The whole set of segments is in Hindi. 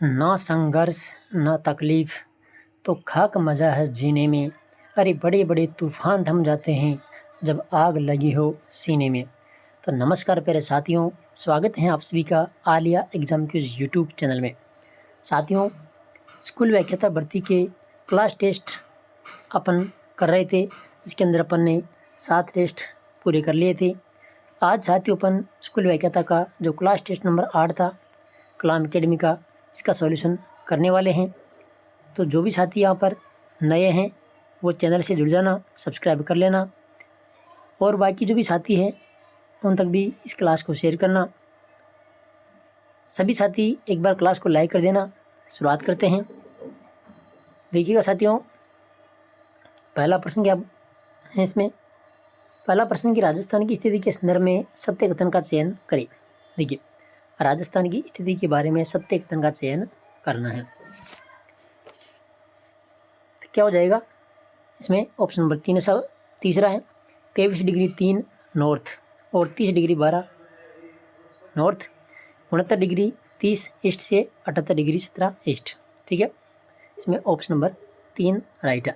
ना संघर्ष ना तकलीफ तो खाक मज़ा है जीने में। अरे बड़े बड़े तूफान थम जाते हैं जब आग लगी हो सीने में। तो नमस्कार प्यारे साथियों, स्वागत है आप सभी का Alia exam quiz YouTube channel में। साथियों, स्कूल व्याख्याता भर्ती के क्लास टेस्ट अपन कर रहे थे, इसके अंदर अपन ने 7 टेस्ट पूरे कर लिए थे। आज साथियों अपन स्कूल व्याख्याता का जो क्लास टेस्ट नंबर 8 था कलाम एकेडमी का, इसका सॉल्यूशन करने वाले हैं। तो जो भी साथी यहाँ पर नए हैं वो चैनल से जुड़ जाना, सब्सक्राइब कर लेना, और बाकी जो भी साथी हैं उन तक भी इस क्लास को शेयर करना। सभी साथी एक बार क्लास को लाइक कर देना। शुरुआत करते हैं। देखिएगा साथियों, पहला प्रश्न क्या है इसमें। पहला प्रश्न कि राजस्थान की स्थिति के संदर्भ में सत्य कथन का चयन करें। देखिए, राजस्थान की स्थिति के बारे में सत्य कथन का चयन करना है। तो क्या हो जाएगा इसमें? ऑप्शन नंबर 3 सब तीसरा है 23 डिग्री 3 नॉर्थ और 30 डिग्री 12 नॉर्थ, 69 डिग्री 30 ईस्ट से 78 डिग्री 17 ईस्ट। ठीक है, इसमें ऑप्शन नंबर 3 राइट है।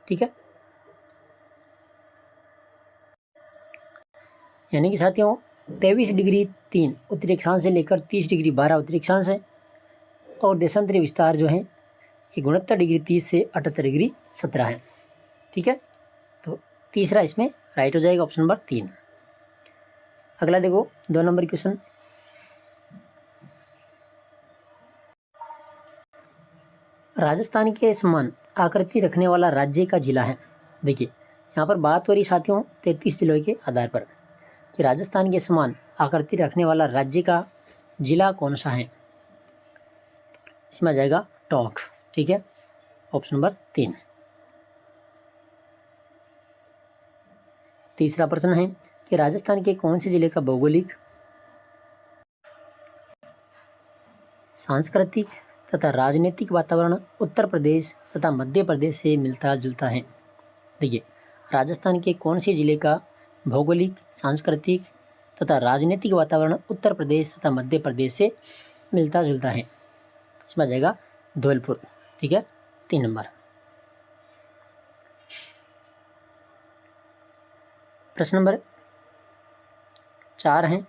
ठीक है, यानी कि साथियों 23 डिग्री 3 उत्तरी अक्षांश से लेकर 30 डिग्री 12 उत्तरी अक्षांश है, और देशांतरी विस्तार जो है ये 69 डिग्री 30 से 78 डिग्री 17 है। ठीक है, तो तीसरा इसमें राइट हो जाएगा, ऑप्शन नंबर 3। अगला देखो 2 नंबर क्वेश्चन। राजस्थान के समान आकृति रखने वाला राज्य का जिला है। देखिए, यहाँ पर बात हो रही साथियों 33 जिलों के आधार पर कि राजस्थान के समान आकृति रखने वाला राज्य का जिला कौन सा है। इसमें आ जाएगा टोंक। ठीक है, ऑप्शन नंबर 3। तीसरा प्रश्न है कि राजस्थान के कौन से जिले का भौगोलिक, सांस्कृतिक तथा राजनीतिक वातावरण उत्तर प्रदेश तथा मध्य प्रदेश से मिलता जुलता है। देखिए, राजस्थान के कौन से जिले का भौगोलिक, सांस्कृतिक तथा राजनीतिक वातावरण उत्तर प्रदेश तथा मध्य प्रदेश से मिलता जुलता है। इसमें आ जाएगा धौलपुर। ठीक है, 3 नंबर। प्रश्न नंबर 4 है।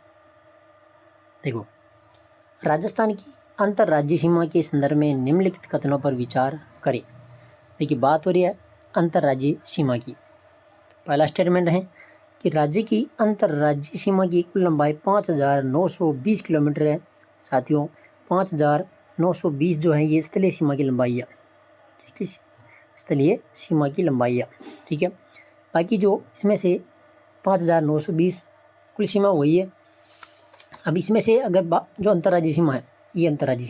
देखो, राजस्थान की अंतर्राज्यीय सीमा के संदर्भ में निम्नलिखित कथनों पर विचार करें। देखिए, बात हो रही है अंतर्राज्यीय सीमा की। पहला स्टेटमेंट है कि राज्य की अंतर्राज्यीय सीमा की कुल लंबाई 5920 किलोमीटर है। साथियों, 5920 जो है ये स्थलीय सीमा की लंबाई है। इसकी स्थलीय सीमा की लंबाई है। ठीक है, बाकी जो इसमें से 5920 कुल सीमा वही है। अब इसमें से अगर जो अंतर्राज्यीय सीमा है, ये अंतर्राज्यीय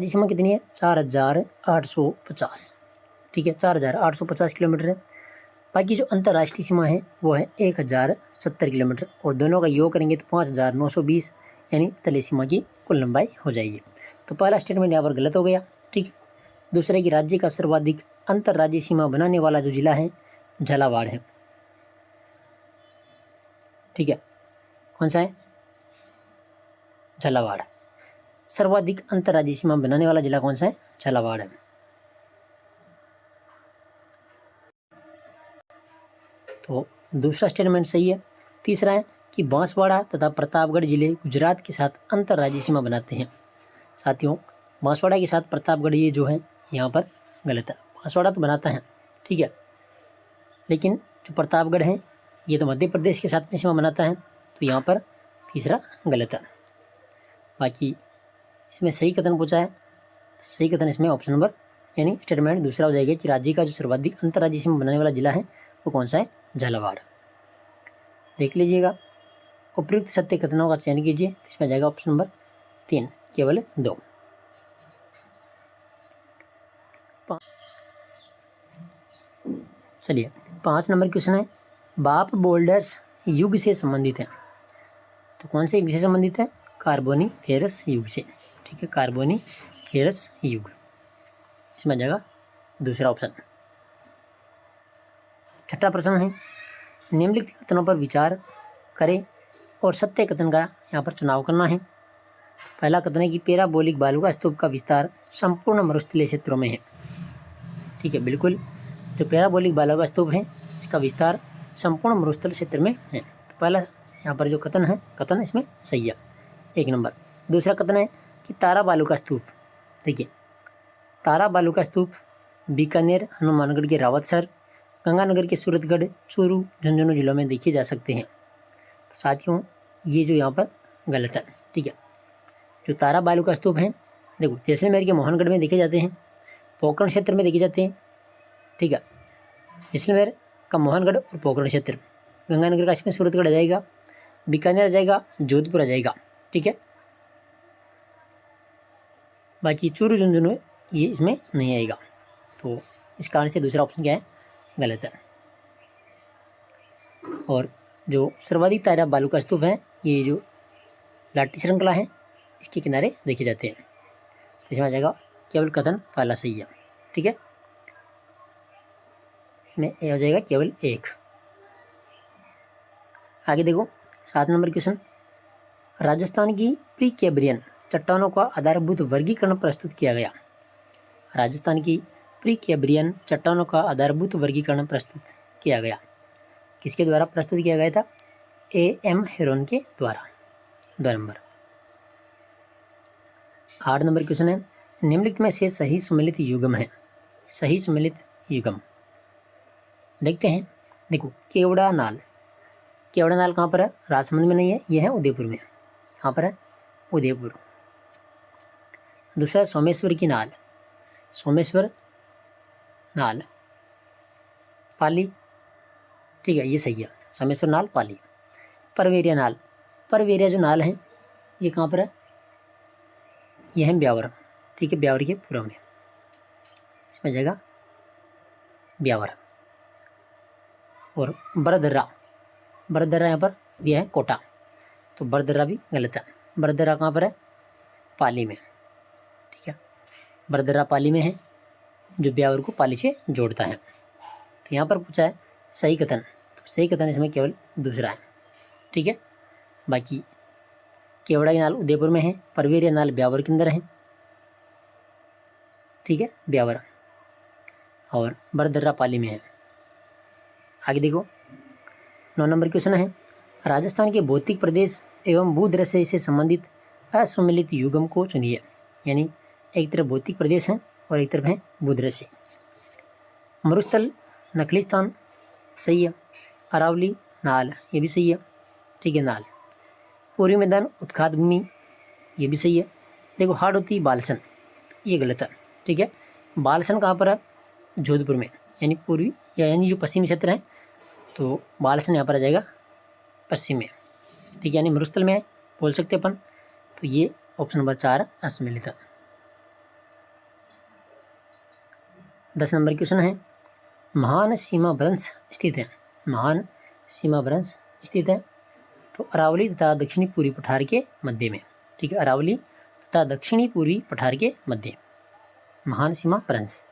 सीमा कितनी है? 4850। ठीक है, 4850 किलोमीटर है। बाकी जो अंतर्राष्ट्रीय सीमा है वो है 1070 किलोमीटर, और दोनों का योग करेंगे तो 5920 यानी स्थलीय सीमा की कुल लंबाई हो जाएगी। तो पहला स्टेटमेंट यहाँ पर गलत हो गया। ठीक है, दूसरे की राज्य का सर्वाधिक अंतर्राज्यीय सीमा बनाने वाला जो जिला है झालावाड़ है। ठीक है, कौन सा है? झालावाड़। सर्वाधिक अंतर्राज्यीय सीमा बनाने वाला जिला कौन सा है? झालावाड़ है। तो दूसरा स्टेटमेंट सही है। तीसरा है कि बांसवाड़ा तथा प्रतापगढ़ जिले गुजरात के साथ अंतर्राज्यीय सीमा बनाते हैं। साथियों, बांसवाड़ा के साथ प्रतापगढ़ ये जो है यहाँ पर गलत है। बांसवाड़ा तो बनाता है, ठीक है, लेकिन जो प्रतापगढ़ है ये तो मध्य प्रदेश के साथ में सीमा बनाता है, तो यहाँ पर तीसरा गलत है। बाकी इसमें सही कथन पूछा है, सही कथन इसमें ऑप्शन नंबर यानी स्टेटमेंट दूसरा हो जाएगा कि राज्य का जो सर्वाधिक अंतर्राज्यीय सीमा बनाने वाला जिला है वो कौन सा है? झालावाड़। देख लीजिएगा, उपयुक्त सत्य कथनों का चयन कीजिए। तो इसमें जाएगा ऑप्शन नंबर 3, केवल 2। चलिए 5 नंबर क्वेश्चन है, बाप बोल्डर्स युग से संबंधित है। तो कौन से युग से संबंधित है? कार्बोनीफेरस युग से। ठीक है, कार्बोनीफेरस युग। इसमें जाएगा दूसरा ऑप्शन। छठा प्रश्न है, निम्नलिखित कथनों पर विचार करें और सत्य कथन का यहाँ पर चुनाव करना है। पहला कथन है कि पैराबोलिक बालू का स्तूप का विस्तार संपूर्ण मरुस्थलीय क्षेत्रों में है। ठीक है, बिल्कुल, जो पैराबोलिक बालू का स्तूप है इसका विस्तार संपूर्ण मरुस्थल क्षेत्र में है। तो पहला यहाँ पर जो कथन है, कथन इसमें सही है, 1 नंबर। दूसरा कथन है कि तारा बालू का स्तूप, देखिए तारा बालू का स्तूप बीकानेर, हनुमानगढ़ के रावतसर, गंगानगर के सूरतगढ़, चूरू, झुंझुनू जिलों में देखे जा सकते हैं। तो साथियों ये जो यहाँ पर गलत है। ठीक है, जो तारा बालू का स्तूप है देखो जैसलमेर के मोहनगढ़ में देखे जाते हैं, पोखरण क्षेत्र में देखे जाते हैं। ठीक है, जैसलमेर का मोहनगढ़ और पोखरण क्षेत्र, गंगानगर का इसमें सूरतगढ़ आ जाएगा, बीकानेर आ जाएगा, जोधपुर आ जाएगा। ठीक है, बाकी चूरू झुंझुनू ये इसमें नहीं आएगा। तो इस कारण से दूसरा ऑप्शन क्या है, गलत है। और जो सर्वाधिक तारा बालू का स्तूप है ये जो लाटी श्रृंखला है इसके किनारे देखे जाते हैं। तो इसमें आ जाएगा केवल कथन पहला सही है। ठीक है, इसमें ए हो जाएगा केवल 1। आगे देखो 7 नंबर क्वेश्चन, राजस्थान की प्री कैम्ब्रियन चट्टानों का आधारभूत वर्गीकरण प्रस्तुत किया गया। राजस्थान की प्री कैम्ब्रियन चट्टानों का आधारभूत वर्गीकरण प्रस्तुत किया गया, किसके द्वारा प्रस्तुत किया गया था, A.M. हेरोन के द्वारा। 2 नंबर। 8 नंबर क्वेश्चन है, निम्नलिखित में से सही सुमेलित युग्म है। सही सुमेलित युग्म देखते हैं। देखो केवड़ा नाल, केवड़ा नाल कहाँ पर है, राजसमंद में नहीं है, ये है उदयपुर में। कहाँ पर है, उदयपुर। दूसरा सोमेश्वर की नाल, सोमेश्वर नाल पाली। ठीक है, ये सही है, सोमेश्वर नाल पाली। परवेरिया नाल, परवेरिया जो नाल है ये कहाँ पर है, ये है ब्यावर। ठीक है, ब्यावर के पूर्व में, इसमें आ जाएगा ब्यावर। और बरदर्रा, बरदर्रा यहाँ पर दिया है कोटा, तो बरदर्रा भी गलत है। बरदर्रा कहाँ पर है, पाली में। ठीक है, बरदर्रा पाली में है, जो ब्यावर को पाली से जोड़ता है। तो यहाँ पर पूछा है सही कथन, तो सही कथन इसमें केवल दूसरा है। ठीक है, बाकी केवड़ा की नाल उदयपुर में है, परवेरिया नाल ब्यावर के अंदर है। ठीक है, ब्यावर, और बरदर्रा पाली में है। आगे देखो 9 नंबर क्वेश्चन है, राजस्थान के भौतिक प्रदेश एवं भूदृश्य से संबंधित असुमेलित युग्म को चुनिए। यानी एक तरफ भौतिक प्रदेश है और एक तरफ है भूदृश्य। मरुस्थल नखलिस्तान सही है, अरावली नाल ये भी सही है। ठीक है, नाल। पूर्वी मैदान उत्खात भूमि ये भी सही है। देखो हाड़ौती बालसन ये गलत है। ठीक है, बालसन कहाँ पर है, जोधपुर में, यानी पूर्वी यानी जो पश्चिमी क्षेत्र है, तो बालसन यहाँ पर आ जाएगा पश्चिम में। ठीक है, यानी मरुस्थल में बोल सकते अपन। तो ये ऑप्शन नंबर 4 असुमेलित है। 10 नंबर क्वेश्चन है, महान सीमा भ्रंश स्थित है। महान सीमा भ्रंश स्थित है तो अरावली तथा दक्षिणी पूर्वी पठार के मध्य में। ठीक है, अरावली तथा दक्षिणी पूर्वी पठार के मध्य महान सीमा भ्रंश।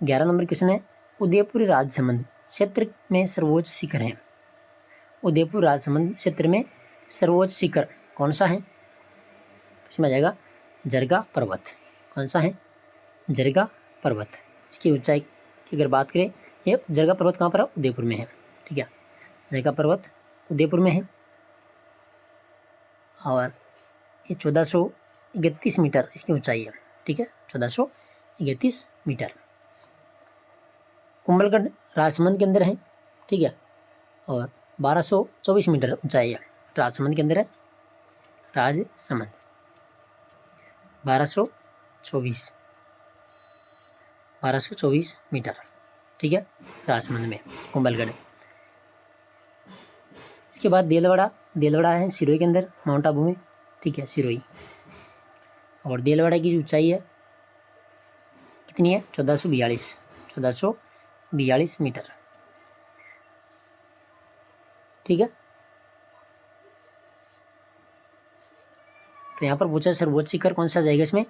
11 नंबर क्वेश्चन है, उदयपुर राजसमंद क्षेत्र में सर्वोच्च शिखर है। उदयपुर राजसमंद क्षेत्र में सर्वोच्च शिखर कौन सा है, इसमें आ जाएगा जरगा पर्वत। कौन सा है, जरगा पर्वत। इसकी ऊंचाई की अगर बात करें, ये जरगा पर्वत कहाँ पर है, उदयपुर में है। ठीक है, जरगा पर्वत उदयपुर में है और ये 1431 मीटर इसकी ऊंचाई है। ठीक है, 1431 मीटर। कुंभलगढ़ राजसमंद के अंदर है। ठीक है, और 1224 मीटर ऊंचाई है, राजसमंद के अंदर है। राजसमंद 1224 मीटर। ठीक है, राजसमंद में कुंभलगढ़। इसके बाद देलवाड़ा, देलवाड़ा है सिरोही के अंदर, माउंट आबू में। ठीक है, सिरोही। और देलवाड़ा की जो ऊंचाई है कितनी है, 1442 मीटर। ठीक है, तो यहाँ पर पूछा सर्वोच्च शिखर कौन सा जाएगा इसमें,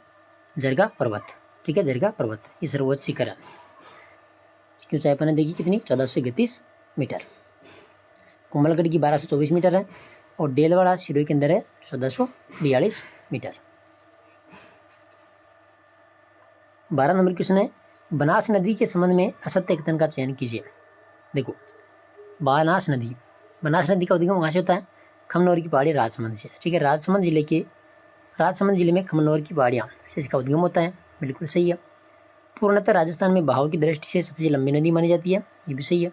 जरगा पर्वत। ठीक है, जरगा पर्वत ये सर्वोच्च शिखर है। इसकी ऊंचाई अपन ने देखी कितनी, 1431 मीटर। कुंभलगढ़ की 1224 मीटर है, और डेलवाड़ा सिरोही के अंदर है 1442 मीटर। 12 नंबर क्वेश्चन है, बनास नदी के संबंध में असत्य कथन का चयन कीजिए। देखो, बनास नदी का उद्गम कहाँ से होता है? खमनोर की पहाड़ी राजसमंद से। ठीक है, राजसमंद जिले में खमनोर की पहाड़ियाँ से इसका उद्गम होता है। बिल्कुल सही है। पूर्णतः राजस्थान में बहाव की दृष्टि से सबसे लंबी नदी मानी जाती है, ये भी सही है।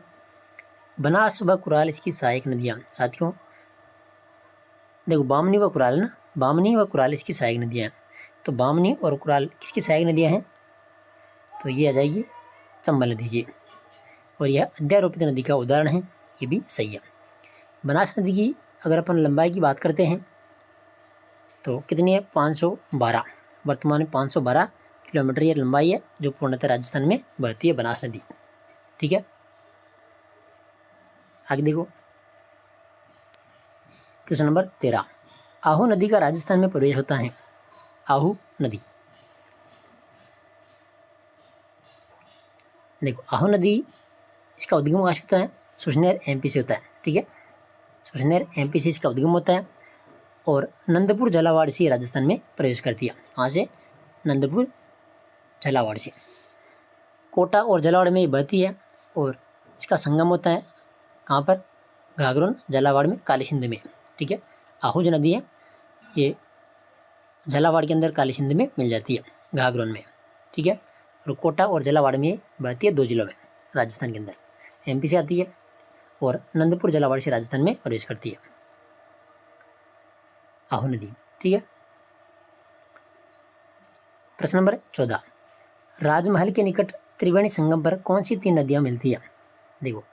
बनास व कुराल इसकी सहायक नदियाँ। साथियों देखो, बामनी व कुराल इसकी सहायक नदियाँ हैं। तो बामनी और कुराल किसकी सहायक नदियाँ हैं? तो ये आ जाएगी चंबल नदी की, और यह अध्यारोपित नदी का उदाहरण है, ये भी सही है। बनास नदी की अगर अपन लंबाई की बात करते हैं तो कितनी है? 512। वर्तमान में 512 किलोमीटर ये लंबाई है, जो पूर्णतः राजस्थान में बहती है बनास नदी। ठीक है, आगे देखो क्वेश्चन नंबर 13, आहू नदी का राजस्थान में प्रवेश होता है। आहू नदी, देखो आहू नदी इसका उद्गम कहाँ से होता है? सुसनेर एमपी से होता है। ठीक है, सुसनेर एमपी से इसका उद्गम होता है और नंदपुर झालावाड़ से राजस्थान में प्रवेश करती है। कहाँ से? नंदपुर झालावाड़ से। कोटा और झालावाड़ में ये बहती है और इसका संगम होता है कहाँ पर? घाघरोन झालावाड़ में, काली सिंध में। ठीक है, आहू जो नदी है ये झालावाड़ के अंदर काली सिंध में मिल जाती है, घाघरोन में। ठीक है, और कोटा और झालावाड़ में बहती है 2 जिलों में राजस्थान के अंदर, एमपी से आती है और नंदपुर झालावाड़ से राजस्थान में प्रवेश करती है आहू नदी। ठीक है, प्रश्न नंबर 14, राजमहल के निकट त्रिवेणी संगम पर कौन सी 3 नदियाँ मिलती है? देखो,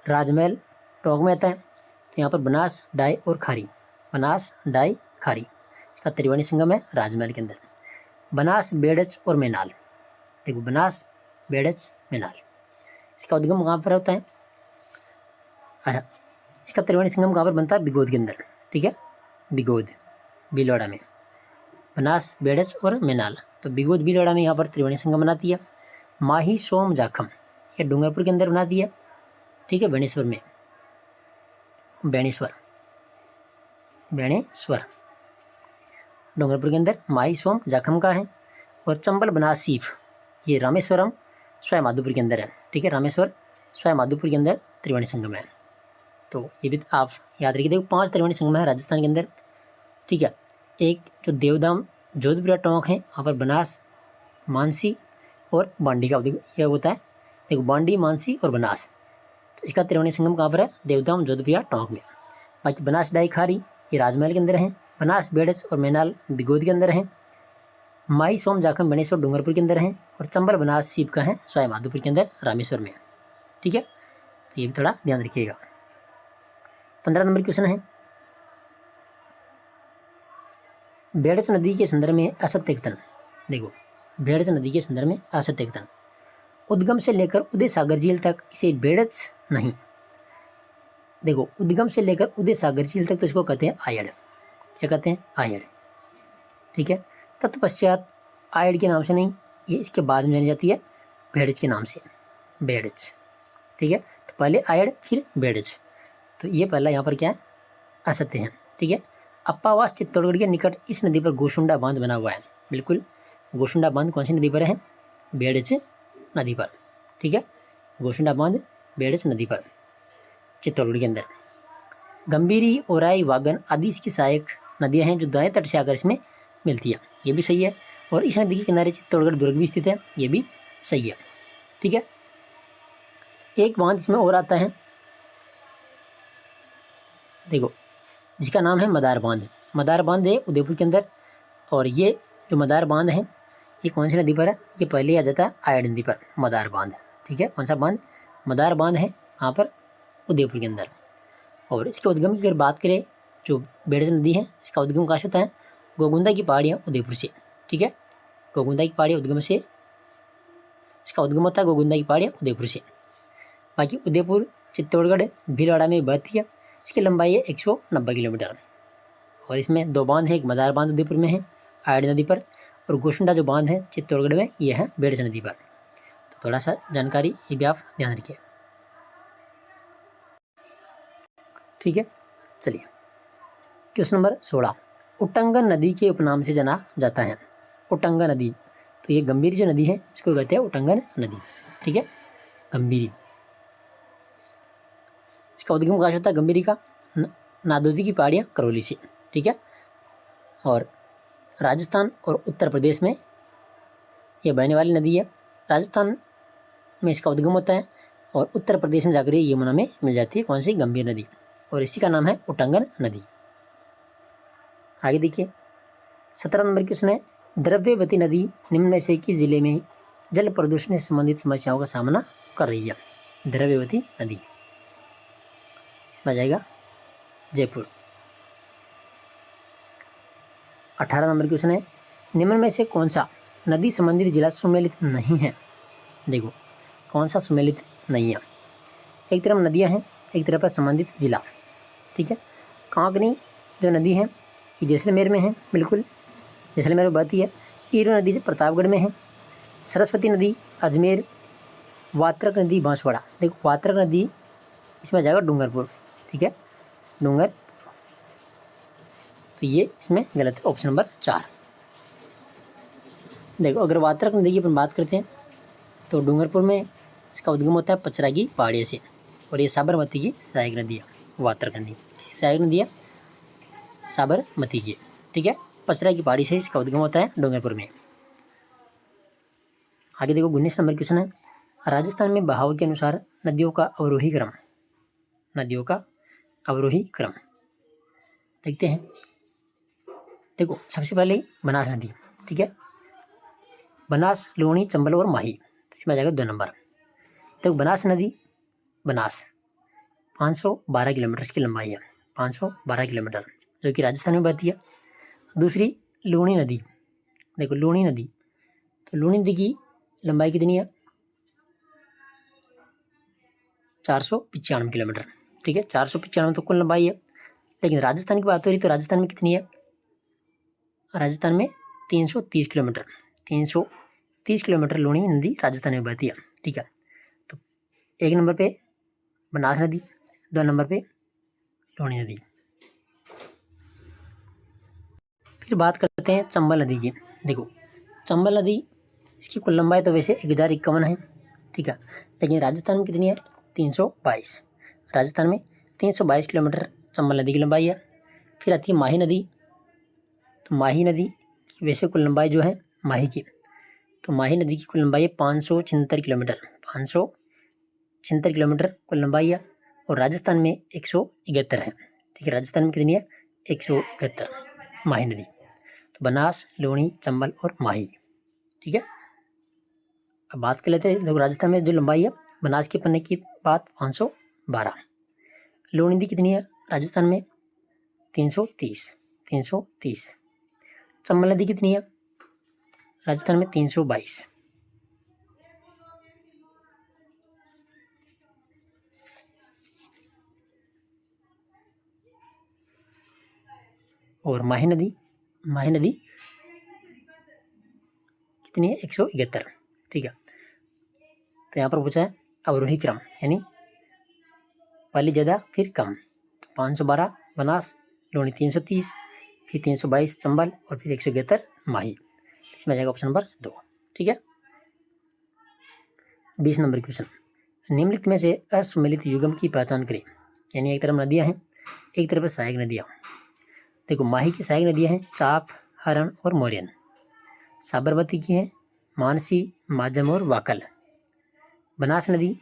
राजमहल टोंक में आता है, तो यहाँ पर बनास, डाई और खारी, बनास, डाई, खारी इसका त्रिवेणी संगम है राजमहल के अंदर। बनास, बेड़च और मैनाल, देखो बनास, बेड़च, मैनाल इसका उद्गम कहाँ पर होता है? अच्छा, इसका त्रिवेणी संगम कहाँ पर बनता है? बिगोद के अंदर। ठीक है, बिगोद, भीलवाड़ा में। बनास, बेड़च और मैनाल, तो बिगोद भीलवाड़ा में यहाँ पर त्रिवेणी संगम बनाती है। माही, सोम, जाखम ये डूंगरपुर के अंदर बनाती है। ठीक है, बेणेश्वर में, बेणेश्वर डूंगरपुर के अंदर माही, सोम, जाखम का है। और चंबल, बनास, सीफ ये रामेश्वरम, सवाई माधोपुर के अंदर है। ठीक है, रामेश्वर, सवाई माधोपुर के अंदर त्रिवेणी संगम है। तो ये भी आप याद रखिए। देखो 5 त्रिवेणी संगम है राजस्थान के अंदर। ठीक है, एक जो देवदाम जोधपुर टोंक है, वहाँ पर बनास, मानसी और बांडी का यह होता है। देखो बांडी, मानसी और बनास, तो इसका त्रिवेणी संगम कहाँ पर है? देवदाम जोधपुर टोंक में। बाकी बनास, डाई, खारी ये राजमहल के अंदर है। बनास, बेड़च और मैनाल बिगोद के अंदर है। माई, सोम, जाखम, बेणेश्वर डूंगरपुर के अंदर है। और चंबल, बनास, सीप का है सवाई माधोपुर के अंदर, रामेश्वर में। ठीक है, तो ये भी थोड़ा ध्यान रखिएगा। 15 नंबर क्वेश्चन है, बेड़च नदी के संदर्भ में असत्य कथन। देखो, बेड़च नदी के संदर्भ में असत्य कथन, उद्गम से लेकर उदय सागर झील तक इसे बेड़च नहीं, देखो उद्गम से लेकर उदय सागर झील तक तो इसको कहते हैं आयड़। क्या कहते हैं? आयड़। ठीक है, तत्पश्चात आयड़ के नाम से नहीं, ये इसके बाद में जानी जाती है बेड़च के नाम से, बेड़च। ठीक है, तो पहले आयड़ फिर बेड़च, तो ये पहला यहाँ पर क्या है? असत्य है। ठीक है, अप्पावास चित्तौड़गढ़ के निकट इस नदी पर गोशुंडा बांध बना हुआ है। बिल्कुल, गोशुंडा बांध कौन सी नदी पर है? बेड़च नदी पर। ठीक है, गोशुंडा बांध बेड़च नदी पर, चित्तौड़गढ़ के अंदर। गंभीरी, ओराई, वागन आदि इसकी सहायक नदियां हैं जो दाएं तट से आकर इसमें मिलती है, ये भी सही है। और इस नदी के किनारे चित्तौड़गढ़ दुर्ग भी स्थित है, ये भी सही है। ठीक है, एक बांध इसमें और आता है, देखो जिसका नाम है मदार बांध। मदार बांध है उदयपुर के अंदर, और ये जो मदार बांध है ये कौन सी नदी पर है? ये पहले आ जाता है आयड़ नदी पर, मदार बांध। ठीक है, कौन सा बांध? मदार बांध है यहाँ पर उदयपुर के अंदर। और इसके उद्गम की अगर बात करें, जो बेड़च नदी है इसका उद्गम कहाँ से होता है? गोगुंदा की पहाड़ियाँ उदयपुर से। ठीक है, गोगुंदा की पहाड़ियाँ उद्गम से, इसका उद्गम होता है गोगुंदा की पहाड़ियाँ उदयपुर से। बाकी उदयपुर, चित्तौड़गढ़, भीलवाड़ा में बहती है। इसकी लंबाई है 190 किलोमीटर। और इसमें 2 बांध है, एक मदार बांध उदयपुर में है आयड़ नदी पर, और गोशुंडा जो बांध है चित्तौड़गढ़ में, ये है बेड़च नदी पर। तो थोड़ा सा जानकारी ये भी आप ध्यान रखिए। ठीक है, चलिए क्वेश्चन नंबर 16, उट्टंगन नदी के उपनाम से जाना जाता है। उट्टंगन नदी, तो ये गंभीर जो नदी है इसको कहते हैं उट्टंगन नदी। ठीक है, गंभीरी। इसका उद्गम कहाँ से होता है गंभीरी का? नादौदी की पहाड़ियाँ करौली से। ठीक है, और राजस्थान और उत्तर प्रदेश में ये बहने वाली नदी है। राजस्थान में इसका उद्गम होता है और उत्तर प्रदेश में जाकर ये यमुना में मिल जाती है। कौन सी? गंभीर नदी, और इसी का नाम है उट्टंगन नदी। आगे देखिए 17 नंबर क्वेश्चन है, द्रव्यवती नदी निम्न में से किस जिले में जल प्रदूषण से संबंधित समस्याओं का सामना कर रही है? द्रव्यवती नदी, इसमें आ जाएगा जयपुर। 18 नंबर क्वेश्चन है, निम्न में से कौन सा नदी संबंधित जिला सुमेलित नहीं है? देखो कौन सा सुमेलित नहीं है। एक तरफ नदियां हैं, एक तरफ है संबंधित जिला। ठीक है, कांकनी जो नदी है ये जैसलमेर में है, बिल्कुल जैसलमेर में बहती है। ईरो नदी जो प्रतापगढ़ में है। सरस्वती नदी अजमेर। वात्रक नदी बांसवाड़ा। देखो वात्रक नदी इसमें आ जाएगा डूंगरपुर। ठीक है, डूंगर, तो ये इसमें गलत है, ऑप्शन नंबर 4। देखो अगर वात्रक नदी की अपन बात करते हैं तो डूंगरपुर में इसका उद्गम होता है पचरा की पहाड़ियों से, और ये साबरमती की सहायक नदी है वात्रक नदी। सहायक नदी है साबरमती की। ठीक है, पचरा की पहाड़ी से इसका उद्गम होता है डूंगरपुर में। आगे देखो 19 नंबर क्वेश्चन है, राजस्थान में बहाव के अनुसार नदियों का अवरोही क्रम। नदियों का अवरोही क्रम देखते हैं। देखो सबसे पहले बनास नदी। ठीक है, बनास, लूणी, चंबल और माही, तो इसमें आ जाएगा 2 नंबर। देखो बनास नदी, बनास 512 किलोमीटर इसकी लंबाई है, 512 किलोमीटर, जो कि राजस्थान में बहती है। दूसरी लूणी नदी, देखो लूणी नदी, तो लूणी नदी की लंबाई कितनी है? 495 किलोमीटर। ठीक है, 495 तो कुल लंबाई है, लेकिन राजस्थान की बात हो रही तो राजस्थान में कितनी है? राजस्थान में 330 किलोमीटर, 330 किलोमीटर लूणी नदी राजस्थान में बहती है। ठीक है, तो 1 नंबर पे बनास नदी, 2 नंबर पे लूणी नदी। फिर बात करते हैं चंबल नदी की। देखो चंबल नदी, इसकी कुल लंबाई तो वैसे 1051 है। ठीक है, लेकिन राजस्थान में कितनी है? 322। राजस्थान में 322 किलोमीटर चंबल नदी की लंबाई है। फिर आती है माही नदी, तो माही नदी की वैसे कुल लंबाई जो है माही की, तो माही नदी की कुल लंबाई है 576 किलोमीटर, 576 किलोमीटर कुल लंबाई है, और राजस्थान में 171 है। ठीक है, राजस्थान में कितनी है? 171 माही नदी। तो बनास, लूणी, चंबल और माही। ठीक है, अब बात कर लेते हैं। देखो राजस्थान में जो लंबाई है बनास के पन्ने की बात 512, लूणी नदी कितनी है राजस्थान में? 330। चंबल नदी कितनी है राजस्थान में? 322। और माही नदी कितनी है? 171। ठीक है, तो यहाँ पर पूछा है अवरोही क्रम, यानी पहले ज़्यादा फिर कम। तो 512 बनास, लूणी 330, फिर 322 चंबल, और फिर 171 माही। इसमें आ जाएगा ऑप्शन नंबर 2। ठीक है, 20 नंबर क्वेश्चन, निम्नलिखित में से असुमेलित युगम की पहचान करें। यानी एक तरफ नदियाँ हैं, एक तरफ सहायक नदियाँ। देखो माही की सहायक नदियाँ हैं चाप, हरण और मोरियन। साबरमती की है मानसी, माजम और वाकल। बनास नदी,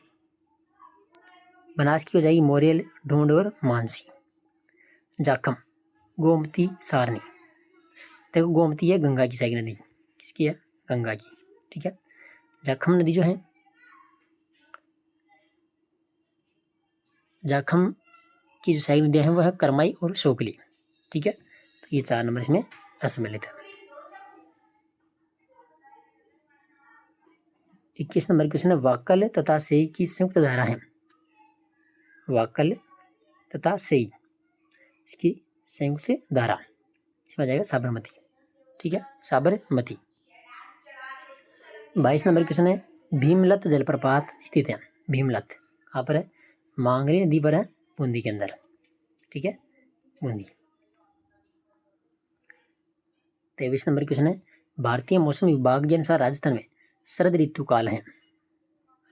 बनास की हो जाएगी मोरियल, ढूंढ और मानसी। जाखम, गोमती, सारनी। देखो गोमती है गंगा की सहायक नदी, किसकी है? गंगा की। ठीक है, जाखम नदी जो है, जाखम की जो सहायक नदियाँ हैं वह है करमाई और शोकली। ठीक है, तो ये 4 नंबर इसमें असम्मिलित है। 21 नंबर क्वेश्चन है, वाकल तथा सेई की संयुक्त धारा है। वाकल तथा सेई, इसकी संयुक्त धारा, इसमें आ जाएगा साबरमती। ठीक है, साबरमती। 22 नंबर क्वेश्चन है, भीमलत जलप्रपात स्थित है। भीमलत कहाँ पर है? मांगरी नदी पर है, बूंदी के अंदर। ठीक है, बूंदी। 23 नंबर क्वेश्चन है, भारतीय मौसम विभाग के अनुसार राजस्थान में शरद ऋतु काल है।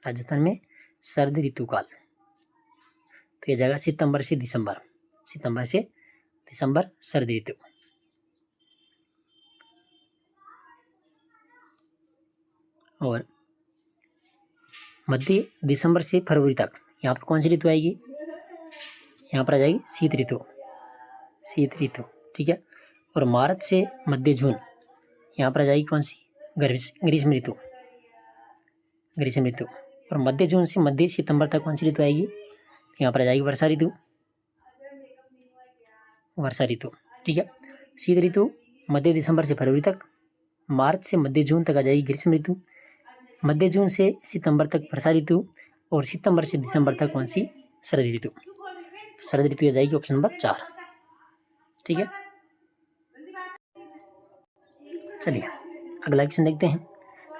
राजस्थान में शरद ऋतु काल तो ये जाएगा सितंबर से दिसंबर। सितंबर से दिसंबर शरद ऋतु। और मध्य दिसंबर से फरवरी तक यहाँ पर कौन सी ऋतु आएगी? यहाँ पर आ जाएगी शीत ऋतु। शीत ऋतु, ठीक है। और मार्च से मध्य जून यहाँ पर आ जाएगी कौन सी? ग्रीष्म ऋतु। ग्रीष्म ऋतु। और मध्य जून से मध्य सितंबर तक कौन सी ऋतु आएगी? यहाँ पर आ जाएगी वर्षा ऋतु। वर्षा ऋतु, ठीक है। शीत ऋतु मध्य दिसंबर से फरवरी तक, मार्च से मध्य जून तक आ जाएगी ग्रीष्म ऋतु, मध्य जून से सितंबर तक वर्षा ऋतु, और सितंबर से दिसंबर तक कौन सी? शरद ऋतु। शरद ऋतु आ जाएगी ऑप्शन नंबर 4, ठीक है। चलिए अगला क्वेश्चन देखते हैं।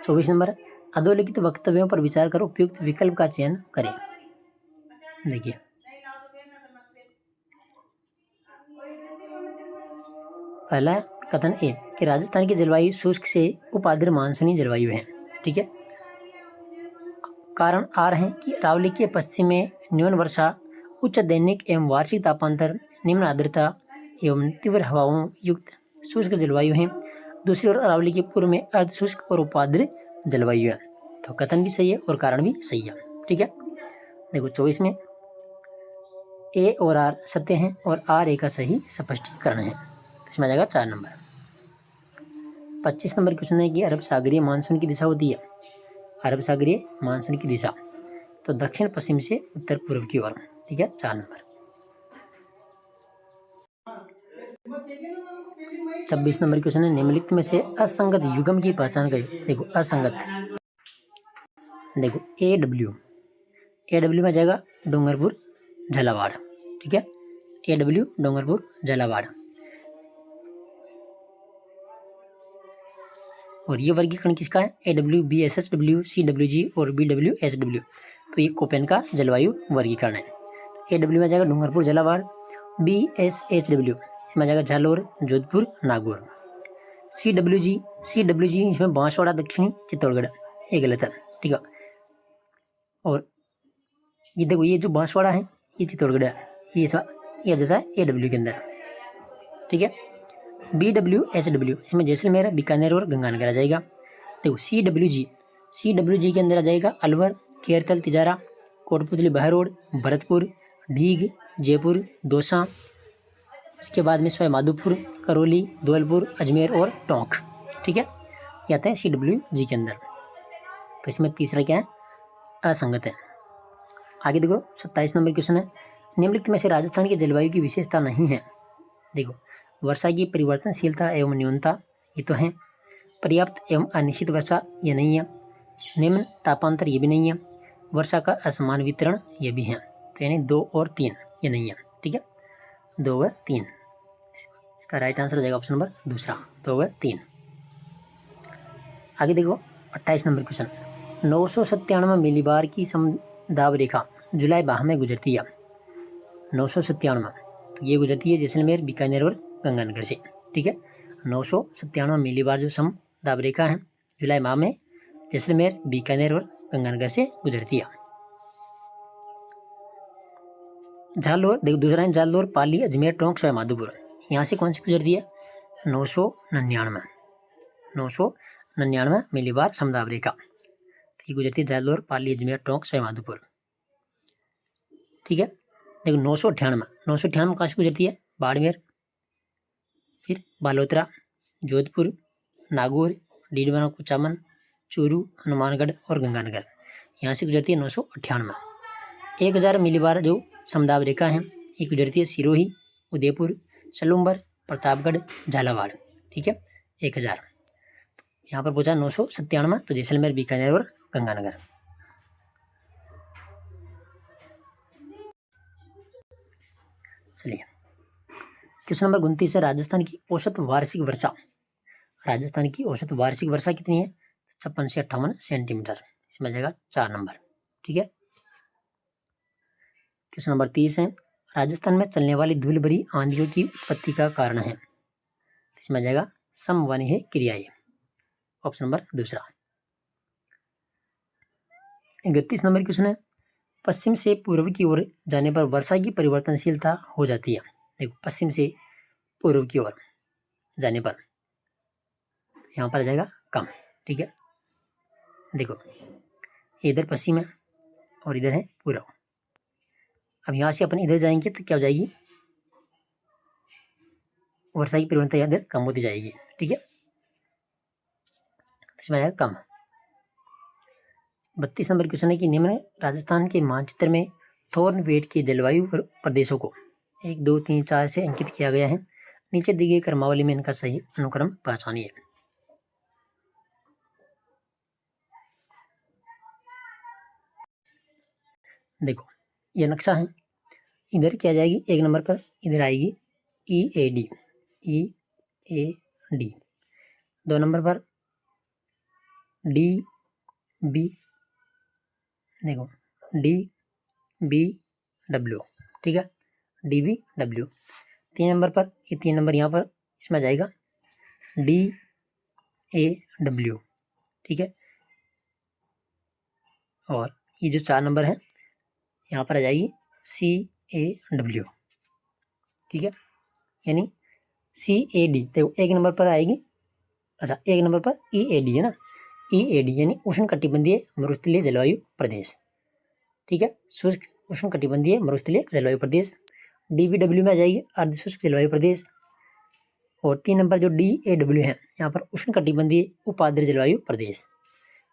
24 नंबर, अधोलिखित वक्तव्यों पर विचार कर उपयुक्त विकल्प का चयन करें। देखिए पहला कथन ए कि राजस्थान की जलवायु शुष्क से उपाद्र मानसूनी जलवायु है, ठीक है। कारण आ रहे हैं कि अरावली के पश्चिम में न्यून वर्षा, उच्च दैनिक एवं वार्षिक तापांतर, निम्न आर्द्रता एवं तीव्र हवाओं युक्त शुष्क जलवायु है। दूसरी ओर अरावली के पूर्व में अर्ध शुष्क और उपाद्र जलवायु है। तो कथन भी सही है और कारण भी सही है, ठीक है। देखो 24 में ए और आर सत्य हैं और आर ए का सही स्पष्टीकरण है, तो इसमें आ जाएगा 4 नंबर। 25 नंबर क्वेश्चन है कि अरब सागरीय मानसून की दिशा होती है। अरब सागरीय मानसून की दिशा तो दक्षिण पश्चिम से उत्तर पूर्व की ओर, ठीक है। 4 नंबर। 26 नंबर क्वेश्चन है, निम्नलिखित में से असंगत युग्म की पहचान करें। देखो असंगत, देखो ए डब्ल्यू में जाएगा डूंगरपुर झालावाड़, ठीक है। A W Dungarpur Jhalawar. और ये वर्गीकरण किसका है? A W, B S H W, C W G और बी डब्ल्यू एस डब्ल्यू। तो ये कोपेन का जलवायु वर्गीकरण है। ए डब्ल्यू में जाएगा Dungarpur Jhalawar, B S H W इसमें जाएगा Jalore Jodhpur Nagaur, C W G इसमें बांसवाड़ा दक्षिणी चित्तौड़गढ़, ये गलत है, ठीक है। और ये देखो ये जो बांसवाड़ा है ये चित्तौड़गढ़ है, ये जाता है ए डब्ल्यू के अंदर, ठीक है। बी डब्ल्यू एच डब्ल्यू इसमें जैसलमेर, बीकानेर और गंगानगर आ जाएगा। देखो सी डब्ल्यू जी के अंदर आ जाएगा अलवर, केरतल, तिजारा, कोटपुतली, बहरोड, भरतपुर, ढीग, जयपुर, दौसा। इसके बाद में सवाई माधोपुर, करौली, धौलपुर, अजमेर और टोंक, ठीक है। ये आता है सी डब्ल्यू जी के अंदर। तो इसमें तीसरा क्या है? असंगत है। आगे देखो 27 नंबर क्वेश्चन है, निम्नलिखित में से राजस्थान की जलवायु की विशेषता नहीं है। देखो वर्षा की परिवर्तनशीलता एवं न्यूनता ये तो है, पर्याप्त एवं अनिश्चित वर्षा ये नहीं है, निम्न तापांतर ये भी नहीं है, वर्षा का असमान वितरण ये भी है। तो यानी 2 और 3 ये नहीं है, ठीक है। 2 व 3 इसका राइट आंसर हो जाएगा ऑप्शन नंबर दूसरा, 2 व 3। आगे देखो 28 नंबर क्वेश्चन, 997 मिलीबार की समदाब रेखा जुलाई माह में गुजरती है। 997 तो ये गुजरती है जैसलमेर, बीकानेर और गंगानगर से, ठीक है। 997 मिलीबार जो समदाब रेखा है जुलाई माह में जैसलमेर, बीकानेर और गंगानगर से गुजरती है। झालोर देखो दूसरा है, झालोर, पाली, अजमेर, टोंक, सवाई माधोपुर, यहाँ से कौन सी गुजरती है? 999 मिलीबार समदाब रेखा, तो ये गुजरती है झालोर, पाली, अजमेर, टोंक, सवाई माधोपुर, ठीक है। देखो 998 कहाँ से गुजरती है? बाड़मेर, फिर बालोतरा, जोधपुर, नागौर, डीडवाना, कुचामन, चूरू, हनुमानगढ़ और गंगानगर, यहाँ से गुजरती है 998। 1000 मिलीबार जो समदाब रेखा है ये गुजरती है सिरोही, उदयपुर, सलूम्बर, प्रतापगढ़, झालावाड़, ठीक है। 1000 यहाँ पर पूछा 997 तो जैसलमेर, बीकानेर और गंगानगर। चलिए क्वेश्चन नंबर 29 है, राजस्थान की औसत वार्षिक वर्षा। राजस्थान की औसत वार्षिक वर्षा कितनी है? 56 से 58 सेंटीमीटर, इसमें आ जाएगा 4 नंबर, ठीक है। क्वेश्चन नंबर 30 है, राजस्थान में चलने वाली धूल भरी आंधियों की उत्पत्ति का कारण है, इसमें आ जाएगा समवनी है क्रिया ये, ऑप्शन नंबर दूसरा। 31 नंबर क्वेश्चन है, पश्चिम से पूर्व की ओर जाने पर वर्षा की परिवर्तनशीलता हो जाती है। देखो, पश्चिम से पूर्व की ओर जाने पर यहाँ पर आ जाएगा कम। ठीक है, देखो इधर पश्चिम है और इधर है पूर्व। अब यहाँ से अपन इधर जाएंगे तो क्या हो जाएगी, वर्षा की परिवर्तनता इधर कम होती जाएगी। ठीक है, इसमें आएगा कम। 32 नंबर क्वेश्चन है कि निम्न राजस्थान के मानचित्र में थोर्नवेट के जलवायु प्रदेशों को 1, 2, 3, 4 से अंकित किया गया है। नीचे दी गई क्रमावली में इनका सही अनुक्रम पहचानिए। देखो ये नक्शा है, इधर क्या जाएगी, 1 नंबर पर इधर आएगी EAD, EAD। 2 नंबर पर DB, देखो DBW। ठीक है, DBW। 3 नंबर पर, ये 3 नंबर यहाँ पर इसमें आ जाएगा DAW। ठीक है, और ये जो 4 नंबर है यहाँ पर आ जाएगी CAW। ठीक है, यानी CAD। देखो 1 नंबर पर आएगी, अच्छा 1 नंबर पर EAD है ना, EAD यानी उष्णकटिबंधीय मरुस्थलीय जलवायु प्रदेश। ठीक है, शुष्क उष्णकटिबंधीय मरुस्थलीय जलवायु प्रदेश। DBW में आ जाएगी अर्ध शुष्क जलवायु प्रदेश। और 3 नंबर जो DAW है यहाँ पर उष्णकटिबंधीय उपाद्र जलवायु प्रदेश।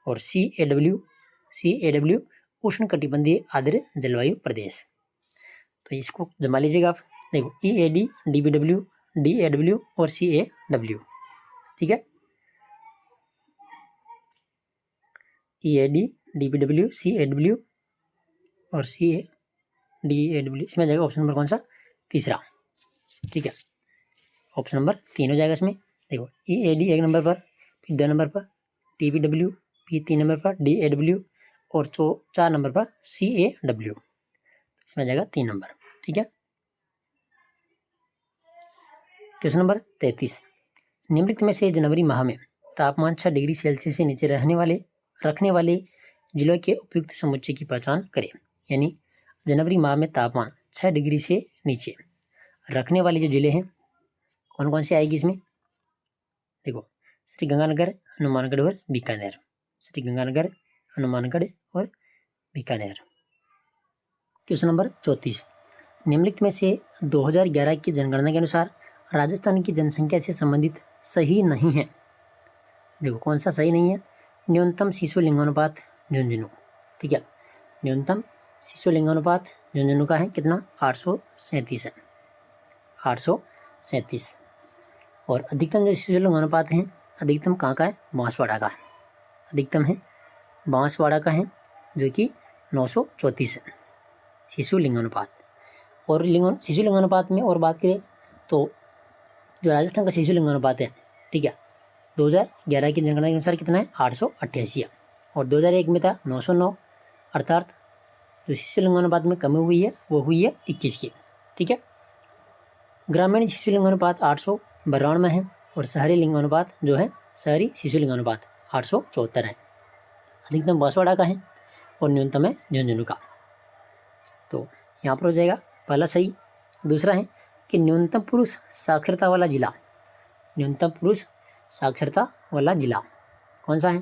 और CAW उष्णकटिबंधीय आर्द्र जलवायु प्रदेश। तो इसको जमा लीजिएगा आप। देखो EAD, DBW, DAW और CAW। ठीक है, EAD, DBW, CAW और CADAW, इसमें जाएगा ऑप्शन नंबर कौन सा, तीसरा। ठीक है, ऑप्शन नंबर 3 हो जाएगा इसमें। देखो EAD 1 नंबर पर, फिर 2 नंबर पर DBW, फिर 3 नंबर पर DAW और 4 नंबर पर CAW। इसमें जाएगा 3 नंबर। ठीक है, क्वेश्चन नंबर 33, निम्नलिखित में से जनवरी माह में तापमान 6 डिग्री सेल्सियस से नीचे रखने वाले जिलों के उपयुक्त समुच्चय की पहचान करें। यानी जनवरी माह में तापमान 6 डिग्री से नीचे रखने वाले जो जिले हैं कौन कौन से आएगी इसमें। देखो श्रीगंगानगर, हनुमानगढ़ और बीकानेर। श्रीगंगानगर, हनुमानगढ़ और बीकानेर। क्वेश्चन नंबर 34, निम्नलिखित में से 2011 की जनगणना के अनुसार राजस्थान की जनसंख्या से संबंधित सही नहीं है। देखो कौन सा सही नहीं है, न्यूनतम शिशु लिंगानुपात झुंझुनू। ठीक है, न्यूनतम शिशु लिंगानुपात झुंझुनू का है कितना, 837 है, 837। और अधिकतम जो शिशु लिंगानुपात है, अधिकतम कहाँ का है, बांसवाड़ा का है। अधिकतम है बांसवाड़ा का है जो कि 934 है शिशु लिंगानुपात। और शिशु लिंगानुपात में और बात करें तो जो राजस्थान का शिशु लिंगानुपात है, ठीक है, 2011 की जनगणना के अनुसार कितना है, 888 है। और 2001 में था 909, अर्थात जो शिशु लिंगानुपात में कमी हुई है वो हुई है 21 की। ठीक है, ग्रामीण शिशु लिंगानुपात 892 है और शहरी लिंगानुपात जो है, शहरी शिशु लिंगानुपात 874 है। अधिकतम बांसवाड़ा का है और न्यूनतम है झुंझुनू का। तो यहाँ पर हो जाएगा पहला सही। दूसरा है कि न्यूनतम पुरुष साक्षरता वाला जिला, न्यूनतम पुरुष साक्षरता वाला जिला कौन सा है,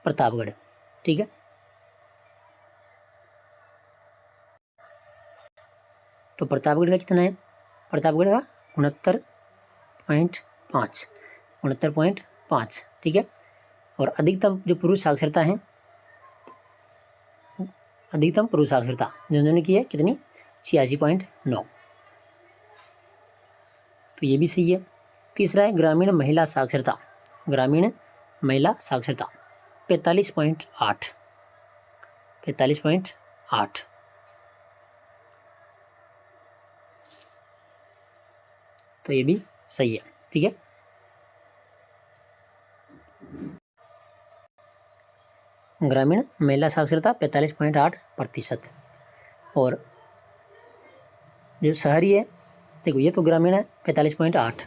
प्रतापगढ़। ठीक है, तो प्रतापगढ़ का कितना है, प्रतापगढ़ का 69.5, 69.5। ठीक है, और अधिकतम जो पुरुष साक्षरता है, अधिकतम पुरुष साक्षरता झुंझुनू की है कितनी, 86.9। तो ये भी सही है। तीसरा है ग्रामीण महिला साक्षरता, ग्रामीण महिला साक्षरता 45.8, 45.8। तो ये भी सही है। ठीक है, ग्रामीण महिला साक्षरता 45.8%। और जो शहरी है, देखो ये तो ग्रामीण है 45.8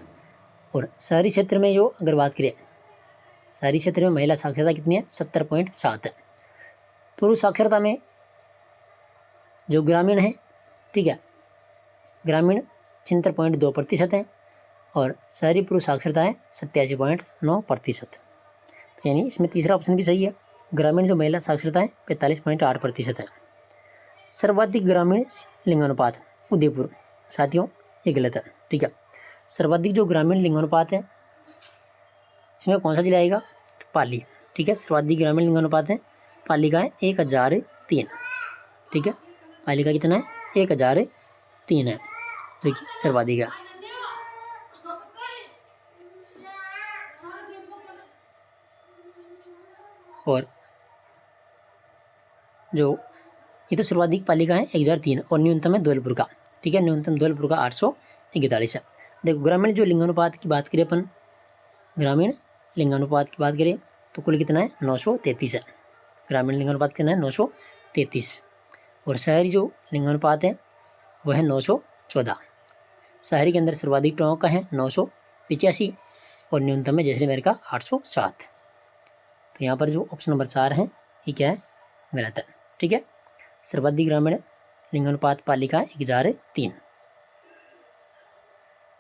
और शहरी क्षेत्र में जो अगर बात करें, शहरी क्षेत्र में महिला साक्षरता कितनी है? 70.7 है। पुरुष साक्षरता में जो ग्रामीण है, ठीक है, ग्रामीण 76.2% है और शहरी पुरुष साक्षरता है 87.9%। तो यानी इसमें तीसरा ऑप्शन भी सही है। ग्रामीण जो महिला साक्षरता है 45.8% है। सर्वाधिक ग्रामीण लिंगानुपात उदयपुर, साथियों ये गलत है, ठीक है। सर्वाधिक जो ग्रामीण लिंगानुपात है इसमें कौन सा जिला आएगा? तो पाली, ठीक है। सर्वाधिक ग्रामीण लिंगानुपात है पाली का है 1003, ठीक है। पाली का कितना है? 1003 है, जो कि सर्वाधिक है। और जो ये तो सर्वाधिक पालिका है 1003 और न्यूनतम है धौलपुर का, ठीक है। न्यूनतम धौलपुर का 841 है। देखो ग्रामीण जो लिंगानुपात की बात करें अपन, ग्रामीण लिंगानुपात की बात करें तो कुल कितना है? 933 है। ग्रामीण लिंगानुपात कितना है? 933। और शहरी जो लिंगानुपात है वह है 914। शहरी के अंदर सर्वाधिक गाँव का है 985 और न्यूनतम है जैसलमेर का 807। तो यहाँ पर जो ऑप्शन नंबर 4 है ये क्या है? गलत है, ठीक है। सर्वाधिक ग्रामीण लिंगानुपात पालिका 1003।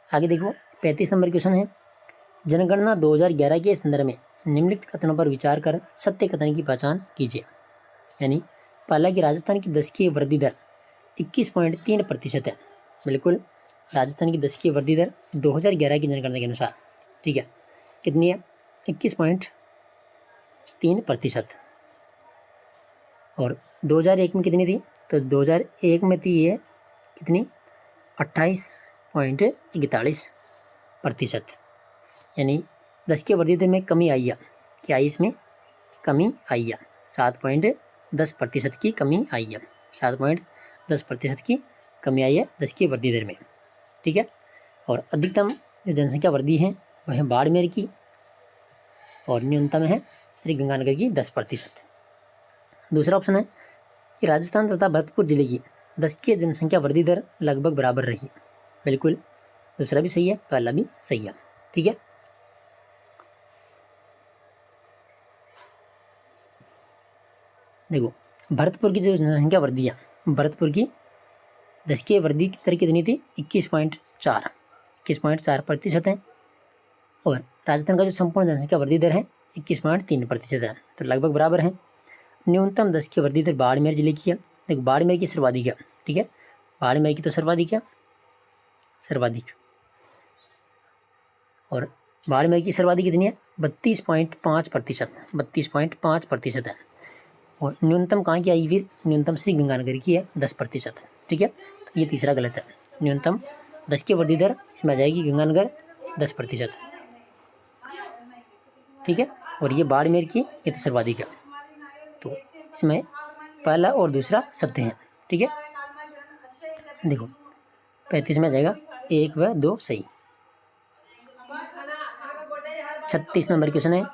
आगे देखो 35 नंबर क्वेश्चन है, जनगणना 2011 के संदर्भ में निम्नलिखित कथनों पर विचार कर सत्य कथन की पहचान कीजिए। यानी पहला कि राजस्थान की दशकीय वृद्धि दर 21.3% है। बिल्कुल, राजस्थान की दशकीय वृद्धि दर 2011 की जनगणना के अनुसार, ठीक है, कितनी है? 21.3%। और 2001 में कितनी थी? तो 2001 में थी ये कितनी? 28.41%। यानी दशकीय वृद्धि दर में कमी आई है। क्या आई? इसमें कमी आई है, 7.10% की कमी आई है। 7.10% की कमी आई है दशकीय वृद्धि दर में, ठीक है। और अधिकतम जो जनसंख्या वृद्धि है वह है बाड़मेर की और न्यूनतम है श्री गंगानगर की 10%। दूसरा ऑप्शन है कि राजस्थान तथा भरतपुर जिले की दशकीय जनसंख्या वृद्धि दर लगभग बराबर रही। बिल्कुल, दूसरा भी सही है, पहला भी सही है, ठीक है। देखो भरतपुर की जो जनसंख्या वृद्धि है, भरतपुर की दशकीय वृद्धि की दर कितनी थी? 21.4% है। और राजस्थान का जो संपूर्ण जनसंख्या वृद्धि दर है 21.3% है, तो लगभग बराबर है। न्यूनतम दशकीय वृद्धि दर बाड़मेर जिले की है। देखो बाड़मेर की सर्वाधिक है, ठीक है, बाड़मेर की तो सर्वाधिक है, सर्वाधिक। और बाड़मेर की सर्वाधिक कितनी है? 32.5%, 32.5% है। और न्यूनतम कहाँ की आई? फिर न्यूनतम श्री गंगानगर की है 10%, ठीक है। तो ये तीसरा गलत है। न्यूनतम दशकीय वृद्धि दर इसमें आ जाएगी गंगानगर 10%, ठीक है। और ये बाड़मेर की ये तो सर्वाधिक है, तो इसमें पहला और दूसरा सत्य है, ठीक है। देखो 35 में आ जाएगा 1 व 2 सही। 36 नंबर क्वेश्चन है,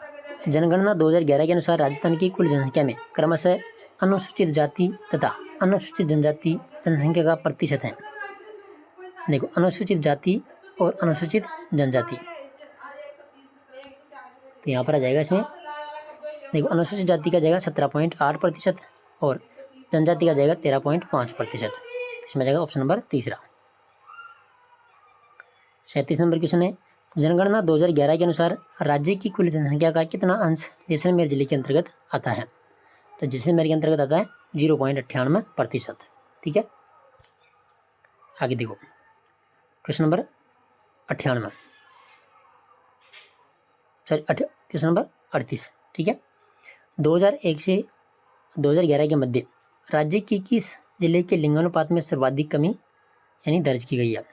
जनगणना 2011 के अनुसार राजस्थान की कुल जनसंख्या में क्रमशः अनुसूचित जाति तथा अनुसूचित जनजाति जनसंख्या का प्रतिशत है। देखो अनुसूचित जाति और अनुसूचित जनजाति, तो यहाँ पर आ जाएगा इसमें, देखो अनुसूचित जाति का जाएगा 17.8% और जनजाति का जाएगा 13.5%। इसमें जाएगा ऑप्शन नंबर तीसरा। 37 नंबर क्वेश्चन है, जनगणना 2011 के अनुसार राज्य की कुल जनसंख्या का कितना अंश जैसलमेर जिले के अंतर्गत आता है? तो जैसलमेर के अंतर्गत आता है 0.98%, ठीक है। आगे देखो question number 98, sorry question number 38, ठीक है। 2001 से 2011 के मध्य राज्य की किस जिले के लिंगानुपात में सर्वाधिक कमी यानी दर्ज की गई है?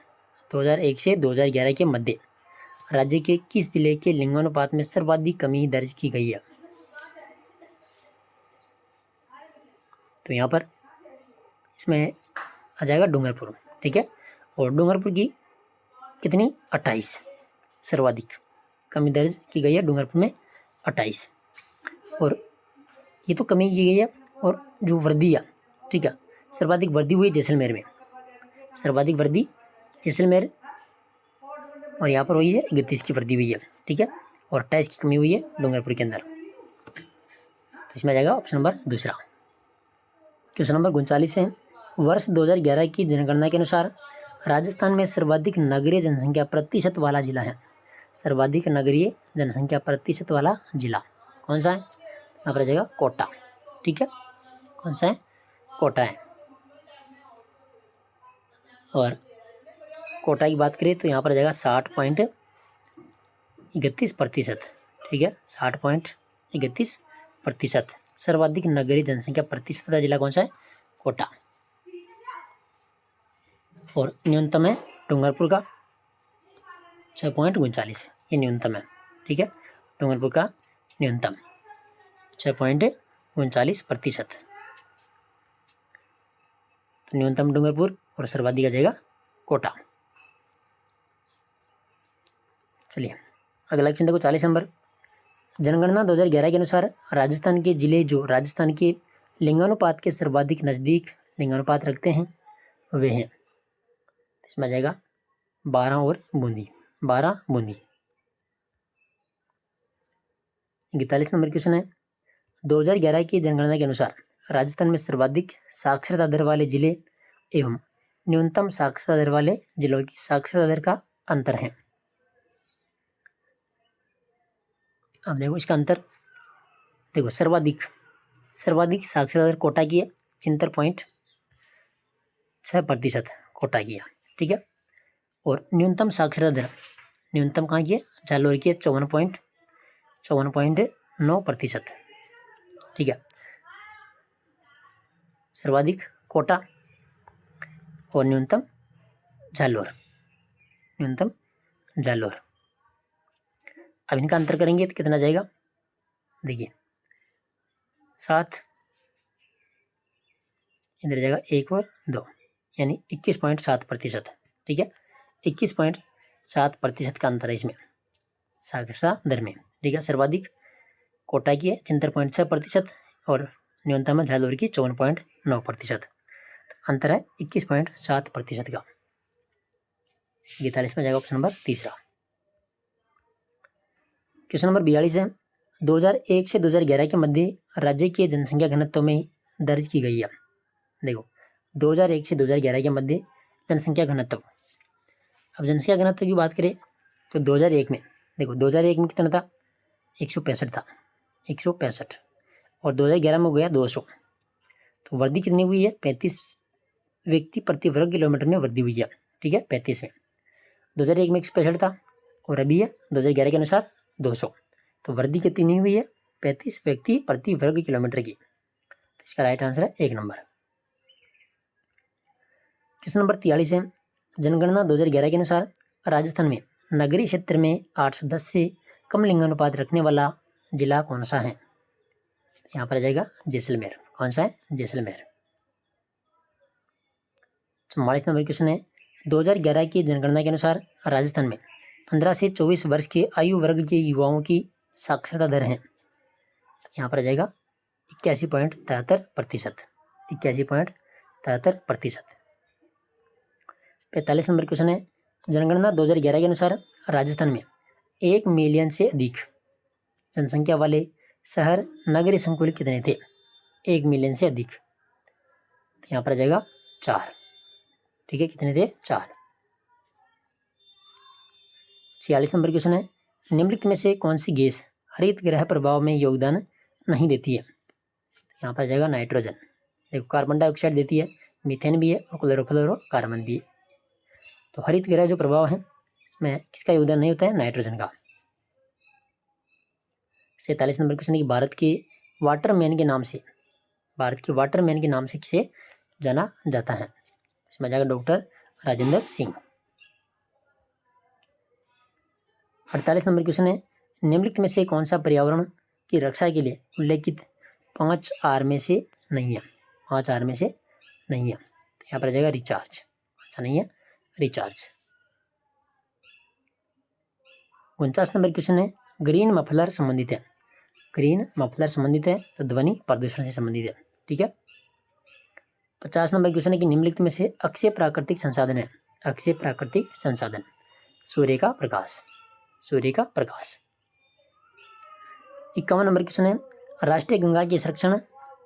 2001 से 2011 के मध्य राज्य के किस जिले के लिंगानुपात में सर्वाधिक कमी दर्ज की गई है? तो यहाँ पर इसमें आ जाएगा डूंगरपुर, ठीक है। और डूंगरपुर की कितनी? 28 सर्वाधिक कमी दर्ज की गई है डूंगरपुर में 28। और ये तो कमी की गई है और जो वृद्धि है, ठीक है, सर्वाधिक वृद्धि हुई जैसलमेर में, सर्वाधिक वृद्धि जैसलमेर और यहाँ पर हुई है 31 की वृद्धि हुई है, ठीक है, और 28 की कमी हुई है डूंगरपुर के अंदर। तो इसमें आ जाएगा ऑप्शन नंबर दूसरा। क्वेश्चन नंबर 39 है, वर्ष 2011 की जनगणना के अनुसार राजस्थान में सर्वाधिक नगरीय जनसंख्या प्रतिशत वाला जिला है। सर्वाधिक नगरीय जनसंख्या प्रतिशत वाला जिला कौन सा है? यहाँ पर आ जाएगा कोटा, ठीक है, कौन सा है? कोटा है। और कोटा की बात करें तो यहाँ पर आ जाएगा 60.31%, ठीक है, 60.31%। सर्वाधिक नगरीय जनसंख्या प्रतिशत वाला जिला कौन सा है? कोटा। और न्यूनतम है डूंगरपुर का 6.39, ये न्यूनतम है, ठीक है, डूंगरपुर का न्यूनतम 6.39%। तो न्यूनतम डूंगरपुर और सर्वाधिक आ जाएगा कोटा। चलिए अगला क्वेश्चन देखो 40 नंबर। जनगणना 2011 के अनुसार राजस्थान के जिले जो राजस्थान के लिंगानुपात के सर्वाधिक नज़दीक लिंगानुपात रखते हैं वे हैं। इसमें आ जाएगा 12 और बूंदी, 12 बूंदी। 41 नंबर क्वेश्चन है, 2011 की जनगणना के अनुसार राजस्थान में सर्वाधिक साक्षरता दर वाले जिले एवं न्यूनतम साक्षरता दर वाले जिलों की साक्षरता दर का अंतर है। अब देखो इसका अंतर, देखो सर्वाधिक साक्षरता दर कोटा की है 76.6% कोटा की है, ठीक है, और न्यूनतम साक्षरता दर न्यूनतम कहाँ की है? जालोर की है 54.9%, ठीक है, सर्वाधिक कोटा और न्यूनतम जालोर, अब इनका अंतर करेंगे तो कितना जाएगा? देखिए 7, इधर जाएगा 1 और 2, यानी 21.7%, ठीक है, 21.7% का अंतर है इसमें साक्षरता दर में, ठीक है। सर्वाधिक कोटा की है 76.6% और न्यूनतम झालोर की 54.9%। अंतर है 21.7% का। 41 में जाएगा ऑप्शन नंबर तीसरा। क्वेश्चन नंबर 42 है, 2001 से 2011 के मध्य राज्य के जनसंख्या घनत्व में दर्ज की गई है। देखो 2001 से 2011 के मध्य जनसंख्या घनत्व। अब जनसंख्या घनत्व की बात करें तो 2001 में, देखो 2001 में कितना था? 165 था, 165, और 2011 में हो गया 200। तो वृद्धि कितनी हुई है? 35 व्यक्ति प्रति वर्ग किलोमीटर में वृद्धि हुई है, ठीक है, 35 में। 2001 में 165 था और अभी है 2011 के अनुसार 200। तो वृद्धि कितनी हुई है? 35 व्यक्ति प्रति वर्ग किलोमीटर की। तो इसका राइट आंसर है 1 नंबर। क्वेश्चन नंबर 43 है, जनगणना 2011 के अनुसार राजस्थान में नगरीय क्षेत्र में 810 से कम लिंगानुपात रखने वाला जिला कौन सा है? यहाँ पर आ जाएगा जैसलमेर। कौन सा है? जैसलमेर। 44 नंबर क्वेश्चन है, 2011 की जनगणना के अनुसार राजस्थान में 15 से 24 वर्ष के आयु वर्ग के युवाओं की साक्षरता दर है। यहाँ पर आ जाएगा 81.73%, 81.73%। 45 नंबर क्वेश्चन है, जनगणना 2011 के अनुसार राजस्थान में 1 मिलियन से अधिक जनसंख्या वाले शहर नगरीय संकुल कितने थे? 1 मिलियन से अधिक, तो यहाँ पर आ जाएगा 4, ठीक है, कितने थे? 4। 46 नंबर क्वेश्चन है, निम्नलिखित में से कौन सी गैस हरित गृह प्रभाव में योगदान नहीं देती है? यहाँ पर आ जाएगा नाइट्रोजन। देखो कार्बन डाइऑक्साइड देती है, मीथेन भी है और क्लोरोफ्लोरोकार्बन भी है। तो हरित गृह जो प्रभाव है इसमें किसका योगदान नहीं होता है? नाइट्रोजन का। 47 नंबर क्वेश्चन है कि भारत के वाटरमैन के नाम से किसे जाना जाता है? इसमें आ जाएगा doctor Rajendra Singh. 48 number question है, निम्नलिखित में से कौन सा पर्यावरण की रक्षा के लिए उल्लेखित 5 R में से नहीं है? 5 R में से नहीं है, तो यहाँ पर आ जाएगा रिचार्ज। अच्छा नहीं है, रिचार्ज। 49 नंबर क्वेश्चन है, ग्रीन मफलर संबंधित है। ग्रीन मफलर संबंधित है तो ध्वनि प्रदूषण से संबंधित है, ठीक है। 50 नंबर क्वेश्चन है कि निम्नलिखित में से अक्षय प्राकृतिक संसाधन है। अक्षय प्राकृतिक संसाधन सूर्य का प्रकाश, सूर्य का प्रकाश। 51 नंबर क्वेश्चन है, राष्ट्रीय गंगा के संरक्षण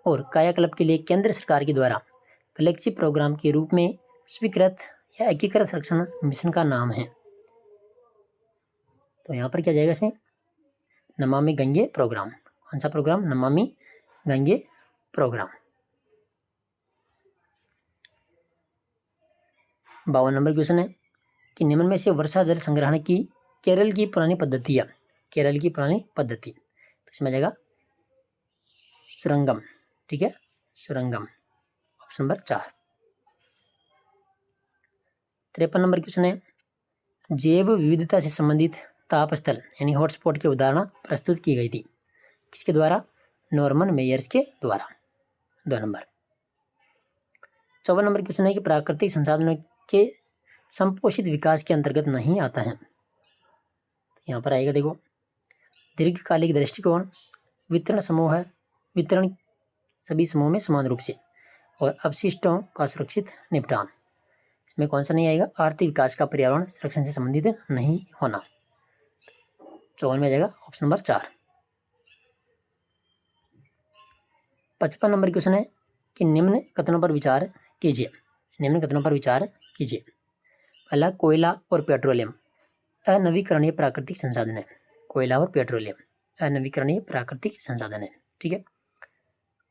और कायाकल्प के लिए केंद्र सरकार के द्वारा फ्लैगशिप प्रोग्राम के रूप में स्वीकृत या एकीकृत संरक्षण मिशन का नाम है। तो यहाँ पर क्या जाएगा इसमें, नमामि गंगे प्रोग्राम। कौन सा programme, Namami Gange programme. 52 number question है कि निम्न में से वर्षा जल संग्रहण की केरल की पुरानी पद्धति है, केरल की पुरानी पद्धति, तो इसमें जाएगा सुरंगम, ठीक है, सुरंगम, ऑप्शन नंबर 4। 53 नंबर क्वेश्चन है, जैव विविधता से संबंधित तापस्थल यानी हॉटस्पॉट के उदाहरण प्रस्तुत की गई थी, किसके द्वारा, नॉर्मन मेयर्स के द्वारा। 2 नंबर। 54 नंबर क्वेश्चन है कि प्राकृतिक संसाधनों के संपोषित विकास के अंतर्गत नहीं आता है। तो यहाँ पर आएगा देखो, दीर्घकालिक दृष्टिकोण, वितरण समूह है, वितरण सभी समूह में समान रूप से, और अपशिष्टों का सुरक्षित निपटान। इसमें कौन सा नहीं आएगा, आर्थिक विकास का पर्यावरण संरक्षण से संबंधित नहीं होना। 54 में जाएगा ऑप्शन नंबर 4। 55 नंबर क्वेश्चन है कि निम्न कथनों पर विचार कीजिए, निम्न कथनों पर विचार कीजिए। पहला, कोयला और पेट्रोलियम अनवीकरणीय प्राकृतिक संसाधन है, कोयला और पेट्रोलियम अनवीकरणीय प्राकृतिक संसाधन है, ठीक है।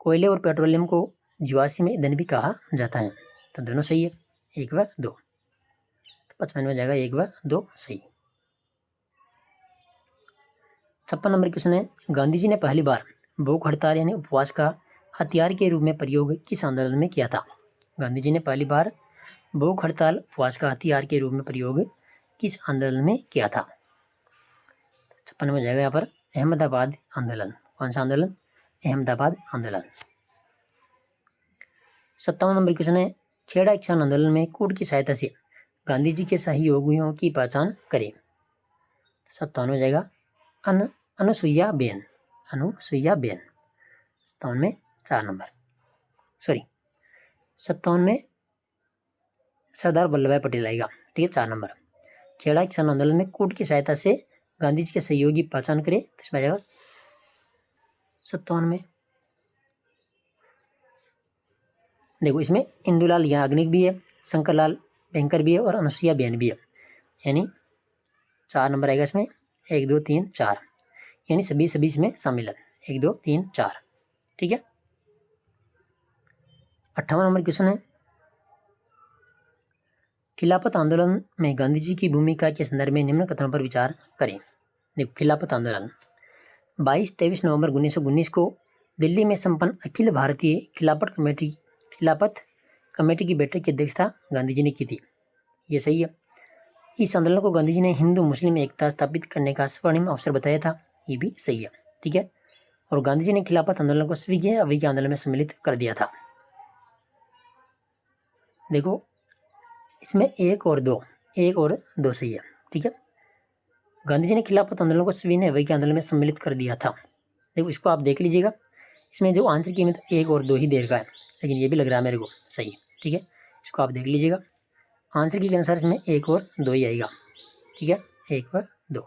कोयले और पेट्रोलियम को जीवाश्म ईंधन भी कहा जाता है, तो दोनों सही है, 1 व 2। तो 55 में जाएगा 1 व 2 सही। 56 नंबर क्वेश्चन है, गांधी जी ने पहली बार भूख हड़ताल यानी उपवास का हथियार के रूप में प्रयोग किस आंदोलन में किया था। गांधी जी ने पहली बार भूख हड़ताल उपवास का हथियार के रूप में प्रयोग किस आंदोलन में किया था। 56 में जाएगा यहाँ पर अहमदाबाद आंदोलन। कौन सा आंदोलन, अहमदाबाद आंदोलन। 57 नंबर क्वेश्चन है, खेड़ा किसान आंदोलन में कूट की सहायता से गांधी जी के सहयोगियों की पहचान करें। 57 में जाएगा अनुसुईया बेन, अनुसुईया बेन। 57 में 4 नंबर, सॉरी 57 में सरदार वल्लभ भाई पटेल आएगा, ठीक है, 4 नंबर। खेड़ा किसान आंदोलन में कूट की सहायता से गांधी जी के सहयोगी पहचान करें, तो इसमें आ जाएगा 57 में। देखो इसमें इंदुलाल याग्निक भी है, शंकरलाल बैंकर भी है और अनुसुईया बेन भी है, यानी 4 नंबर आएगा इसमें, 1 2 3 4, यानी सभी इसमें शामिल है, 1 2 3 4, ठीक है। 58 नंबर क्वेश्चन है, खिलाफत आंदोलन में गांधी जी की भूमिका के संदर्भ में निम्न कथनों पर विचार करें। देखो खिलाफत आंदोलन 22-23 नवंबर 1919 को दिल्ली में संपन्न अखिल भारतीय खिलाफत कमेटी की बैठक की अध्यक्षता गांधी जी ने की थी, ये सही है। इस आंदोलन को गांधी जी ने हिंदू मुस्लिम एकता स्थापित करने का स्वर्णिम अवसर बताया था, ये भी सही है, ठीक है। और गांधी जी ने खिलाफत आंदोलन को स्वीय अवज्ञा आंदोलन में सम्मिलित कर दिया था। देखो इसमें 1 और 2 सही है, ठीक है। गांधी जी ने खिलाफत आंदोलन को सविनय अवज्ञा आंदोलन में सम्मिलित कर दिया था। देखो इसको आप देख लीजिएगा, इसमें जो आंसर की 1 और 2 ही दे रखा है, लेकिन ये भी लग रहा है मेरे को सही, ठीक है। इसको आप देख लीजिएगा, आंसर की के अनुसार इसमें 1 और 2 ही आएगा, ठीक है, 1 व 2,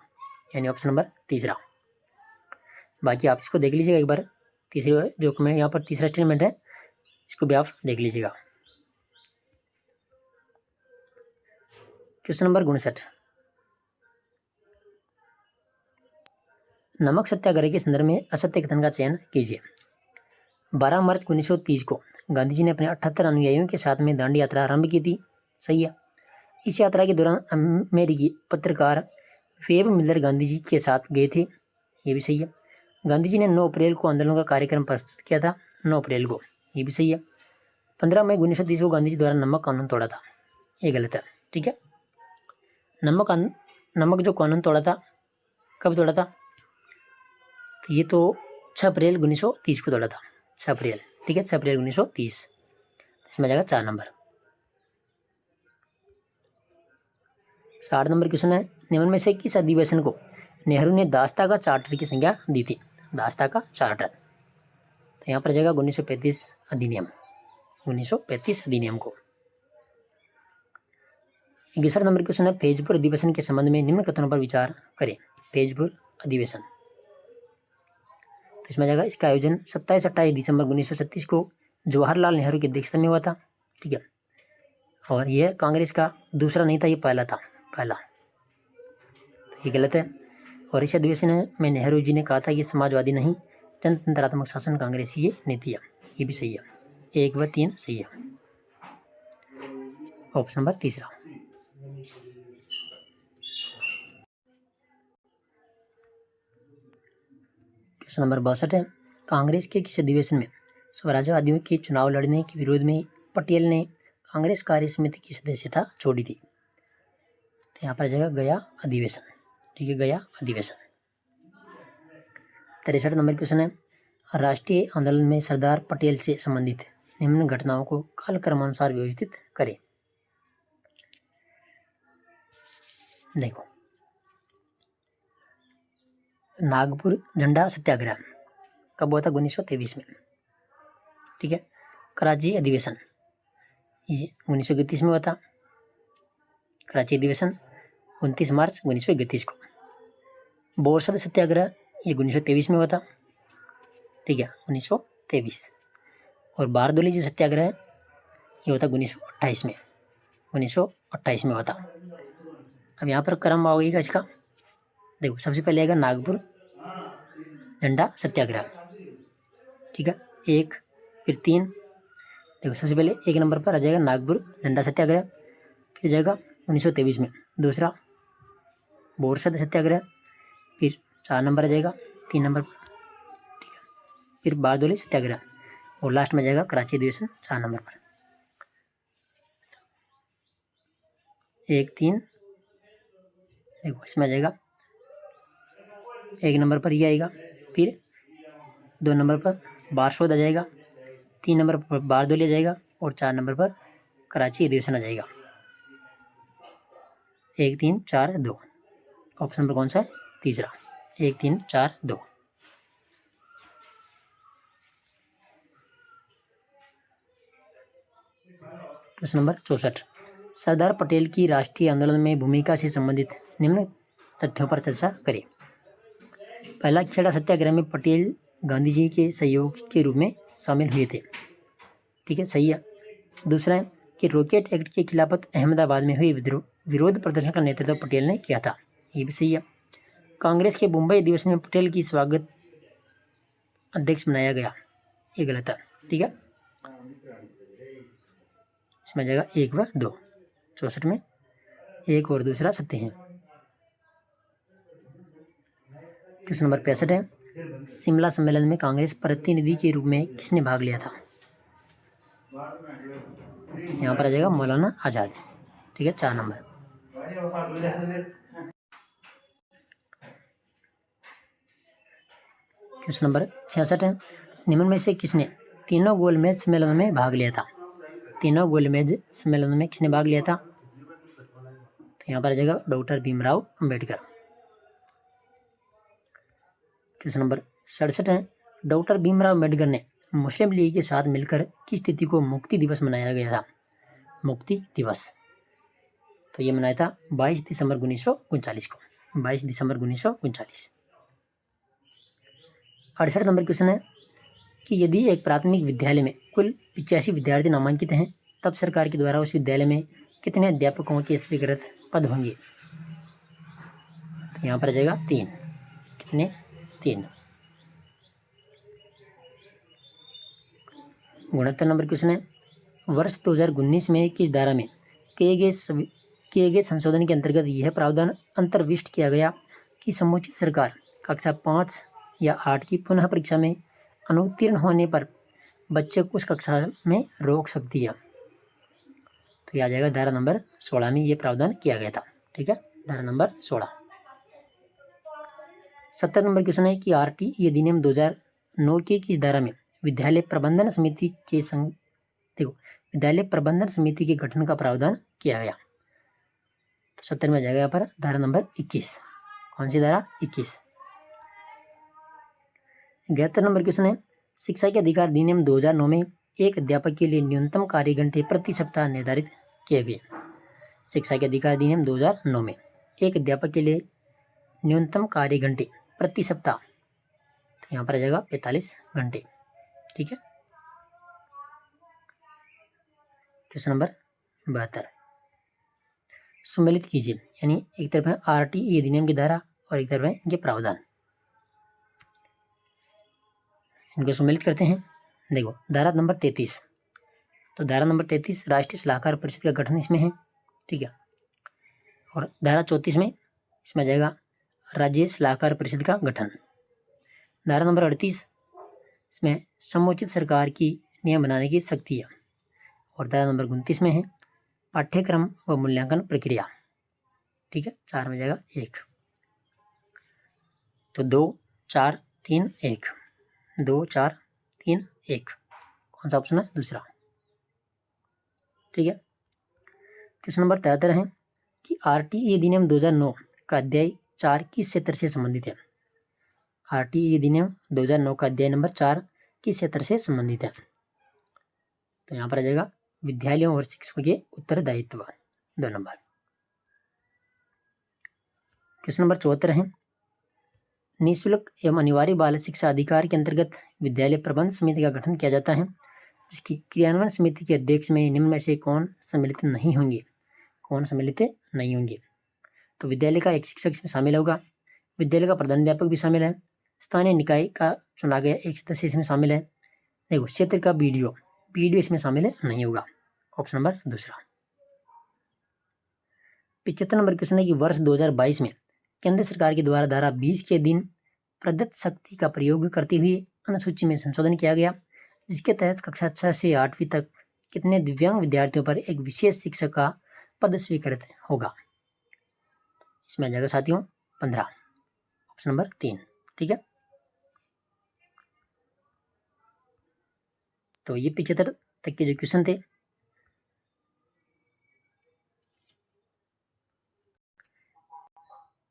यानी ऑप्शन नंबर 3। बाकी आप इसको देख लीजिएगा एक बार, तीसरे जो मैं यहाँ पर तीसरा स्टेटमेंट है इसको भी आप देख लीजिएगा। क्वेश्चन नंबर 59, नमक सत्याग्रह के संदर्भ में असत्य कथन का चयन कीजिए। 12 मार्च 1930 को गांधी जी ने अपने 78 अनुयायियों के साथ में दांडी यात्रा आरंभ की थी, सही है। इस यात्रा के दौरान अमेरिकी पत्रकार वेब मिलर गांधी जी के साथ गए थे, ये भी सही है। गांधी जी ने 9 अप्रैल को आंदोलन का कार्यक्रम प्रस्तुत किया था, 9 अप्रैल को, ये भी सही है। 15 मई 1930 को गांधी जी द्वारा नमक कानून तोड़ा था, ये गलत है, ठीक है। नमक जो कानून तोड़ा था, कब तोड़ा था, तो ये तो 6 अप्रैल 1930 को तोड़ा था, 6 अप्रैल, ठीक है, 6 अप्रैल 1930। इसमें जाएगा 4 नंबर। 60 नंबर क्वेश्चन है, निम्न में से किस अधिवेशन को नेहरू ने दास्ता का चार्टर की संज्ञा दी थी। दास्ता का चार्टर, तो यहाँ पर जाएगा 1935 अधिनियम, 1935 अधिनियम को। 11 नंबर क्वेश्चन है, फैजपुर अधिवेशन के संबंध में निम्न कथनों पर विचार करें। फैजपुर अधिवेशन, तो इसमें जाएगा, इसका आयोजन 27-28 दिसंबर 1936 को जवाहरलाल नेहरू की अध्यक्षता में हुआ था। ठीक है, और यह कांग्रेस का दूसरा नहीं था, ये पहला था, पहला। तो ये गलत है। और इस अधिवेशन में नेहरू जी ने कहा था कि समाजवादी नहीं, जनतंत्रात्मक शासन कांग्रेस की ये नीति है। ये भी सही है, 1 व 3 सही है। ऑप्शन नंबर तीसरा। क्वेश्चन नंबर 62 है, कांग्रेस के किस अधिवेशन में स्वराज्यवादियों के चुनाव लड़ने के विरोध में पटेल ने कांग्रेस कार्य समिति की सदस्यता छोड़ी थी? तो यहाँ पर जाएगा गया अधिवेशन। ठीक है, गया अधिवेशन। 63 नंबर क्वेश्चन है, राष्ट्रीय आंदोलन में सरदार पटेल से संबंधित निम्न घटनाओं को कालक्रमानुसार व्यवस्थित करें। देखो, नागपुर झंडा सत्याग्रह कब हुआ था? 1923 में। ठीक है, कराची अधिवेशन ये 1931 में हुआ था। कराची अधिवेशन 29 मार्च 1931 को। बोरसद सत्याग्रह ये 1923 में हुआ था। ठीक है, 1923। और बारदोली जो सत्याग्रह है ये होता 1928 में, 1928 में हुआ था। अब यहाँ पर क्रम होगा इसका। देखो, सबसे पहले आएगा नागपुर झंडा सत्याग्रह। ठीक है, 1, फिर 3। देखो, सबसे पहले 1 नंबर पर आ जाएगा नागपुर झंडा सत्याग्रह, फिर जाएगा 1923 में दूसरा बोरसद सत्याग्रह, फिर 4 नंबर आ जाएगा 3 नंबर पर। ठीक है, फिर बारदोली सत्याग्रह, और लास्ट में जाएगा कराची अधिवेशन 4 नंबर पर। 1, 3। देखो, इसमें आ जाएगा 1 नंबर पर ये आएगा, फिर 2 नंबर पर बारसोद आ जाएगा, 3 नंबर पर बारदोली आ जाएगा, और 4 नंबर पर कराची अधिवेशन आ जाएगा। 1, 3, 4, 2। ऑप्शन नंबर कौन सा है? तीसरा, 1, 3, 4, 2। प्रश्न नंबर 64, सरदार पटेल की राष्ट्रीय आंदोलन में भूमिका से संबंधित निम्न तथ्यों पर चर्चा करें। पहला, खेड़ा सत्याग्रह में पटेल गांधी जी के सहयोग के रूप में शामिल हुए थे। ठीक है, सही है। दूसरा है कि रॉकेट एक्ट के खिलाफ अहमदाबाद में हुए विरोध प्रदर्शन का नेतृत्व पटेल ने किया था। ये भी सही है। कांग्रेस के मुंबई अधिवेशन में पटेल की स्वागत अध्यक्ष बनाया गया। ये गलत है। ठीक है, इसमें आ जाएगा 1 व 2। 64 में 1 और दूसरा सत्य है। क्वेश्चन नंबर 65 है, शिमला सम्मेलन में कांग्रेस प्रतिनिधि के रूप में किसने भाग लिया था? यहाँ पर आ जाएगा मौलाना आजाद। ठीक है, 4 नंबर। क्वेश्चन नंबर 66 है, निम्न में से किसने तीनों गोलमेज सम्मेलन में भाग लिया था? तीनों गोलमेज सम्मेलन में किसने भाग लिया था? तो यहाँ पर आ जाएगा doctor Bhimrao Ambedkar. Question number 67 है, डॉक्टर भीमराव अंबेडकर ने मुस्लिम लीग के साथ मिलकर किस तिथि को मुक्ति दिवस मनाया गया था? मुक्ति दिवस, तो ये मनाया था 22 दिसंबर 1939 को। 22 दिसंबर 1939। 68 नंबर क्वेश्चन है कि यदि एक प्राथमिक विद्यालय में कुल 85 विद्यार्थी नामांकित हैं, तब सरकार के द्वारा उस विद्यालय में कितने अध्यापकों के स्वीकृत पद होंगे? तो यहाँ पर आ जाएगा 3। कितने? 3। 69 नंबर क्वेश्चन है, वर्ष 2019 में किस धारा में किए गए संशोधन के अंतर्गत यह प्रावधान अंतर्विष्ट किया गया कि समुचित सरकार कक्षा 5 या 8 की पुनः परीक्षा में अनुत्तीर्ण होने पर बच्चे को उस कक्षा में रोक सकती है? तो यह आ जाएगा धारा नंबर 16 में ये प्रावधान किया गया था। ठीक है, धारा नंबर 16। 70 नंबर क्वेश्चन है कि RT अधिनियम 2009 की किस धारा में विद्यालय प्रबंधन समिति के गठन का प्रावधान किया गया? तो 70 में जाएगा यहाँ पर धारा नंबर 21। कौन सी धारा? 21। 71 नंबर क्वेश्चन है, शिक्षा के अधिकार अधिनियम 2009 में एक अध्यापक के लिए न्यूनतम कार्य घंटे प्रति सप्ताह निर्धारित किए गए। शिक्षा के अधिकार अधिनियम 2009 में एक अध्यापक के लिए न्यूनतम कार्य घंटे प्रति सप्ताह, तो यहाँ पर आ जाएगा 45 घंटे। ठीक है। क्वेश्चन नंबर 72, सम्मिलित कीजिए, यानी एक तरफ है RTE अधिनियम की धारा और एक तरफ है इनके प्रावधान, इनको सम्मिलित करते हैं। देखो धारा नंबर 33, तो धारा नंबर 33 राष्ट्रीय सलाहकार परिषद का गठन इसमें है। ठीक है। और धारा 34 में इसमें आ जाएगा राज्य सलाहकार परिषद का गठन। धारा नंबर 38 इसमें समुचित सरकार की नियम बनाने की शक्ति है। और धारा नंबर 29 में है पाठ्यक्रम व मूल्यांकन प्रक्रिया। ठीक है। 4 में जाएगा 1, तो 2 4 3 1, 2 4 3 1, कौन सा ऑप्शन है? दूसरा। ठीक है। क्वेश्चन नंबर 73 है कि RTE अधिनियम 2009 का अध्याय 4 किस क्षेत्र से संबंधित है? RTE अधिनियम 2009 का अध्याय नंबर 4 किस क्षेत्र से संबंधित है? तो यहाँ पर आ जाएगा विद्यालयों और शिक्षकों के उत्तरदायित्व, 2 नंबर। क्वेश्चन नंबर 74 है निःशुल्क एवं अनिवार्य बाल शिक्षा अधिकार के अंतर्गत विद्यालय प्रबंध समिति का गठन किया जाता है, जिसकी क्रियान्वयन समिति के अध्यक्ष में निम्न में से कौन सम्मिलित नहीं होंगे? कौन सम्मिलित नहीं होंगे? तो विद्यालय का एक शिक्षक इसमें शामिल होगा, विद्यालय का प्रधानाध्यापक भी शामिल है, स्थानीय निकाय का चुना गया एक सदस्य इसमें शामिल है। देखो क्षेत्र का BDO इसमें शामिल नहीं होगा, ऑप्शन नंबर दूसरा। 75 नंबर क्वेश्चन है कि वर्ष 2022 में केंद्र सरकार के द्वारा धारा 20 के अधीन प्रदत्त शक्ति का प्रयोग करते हुए अनुसूची में संशोधन किया गया, जिसके तहत कक्षा 6 से 8वीं तक कितने दिव्यांग विद्यार्थियों पर एक विशेष शिक्षक का पद स्वीकृत होगा? इसमें आ जाएगा साथियों 15, ऑप्शन नंबर 3। ठीक है। तो ये 75 तक के जो क्वेश्चन थे,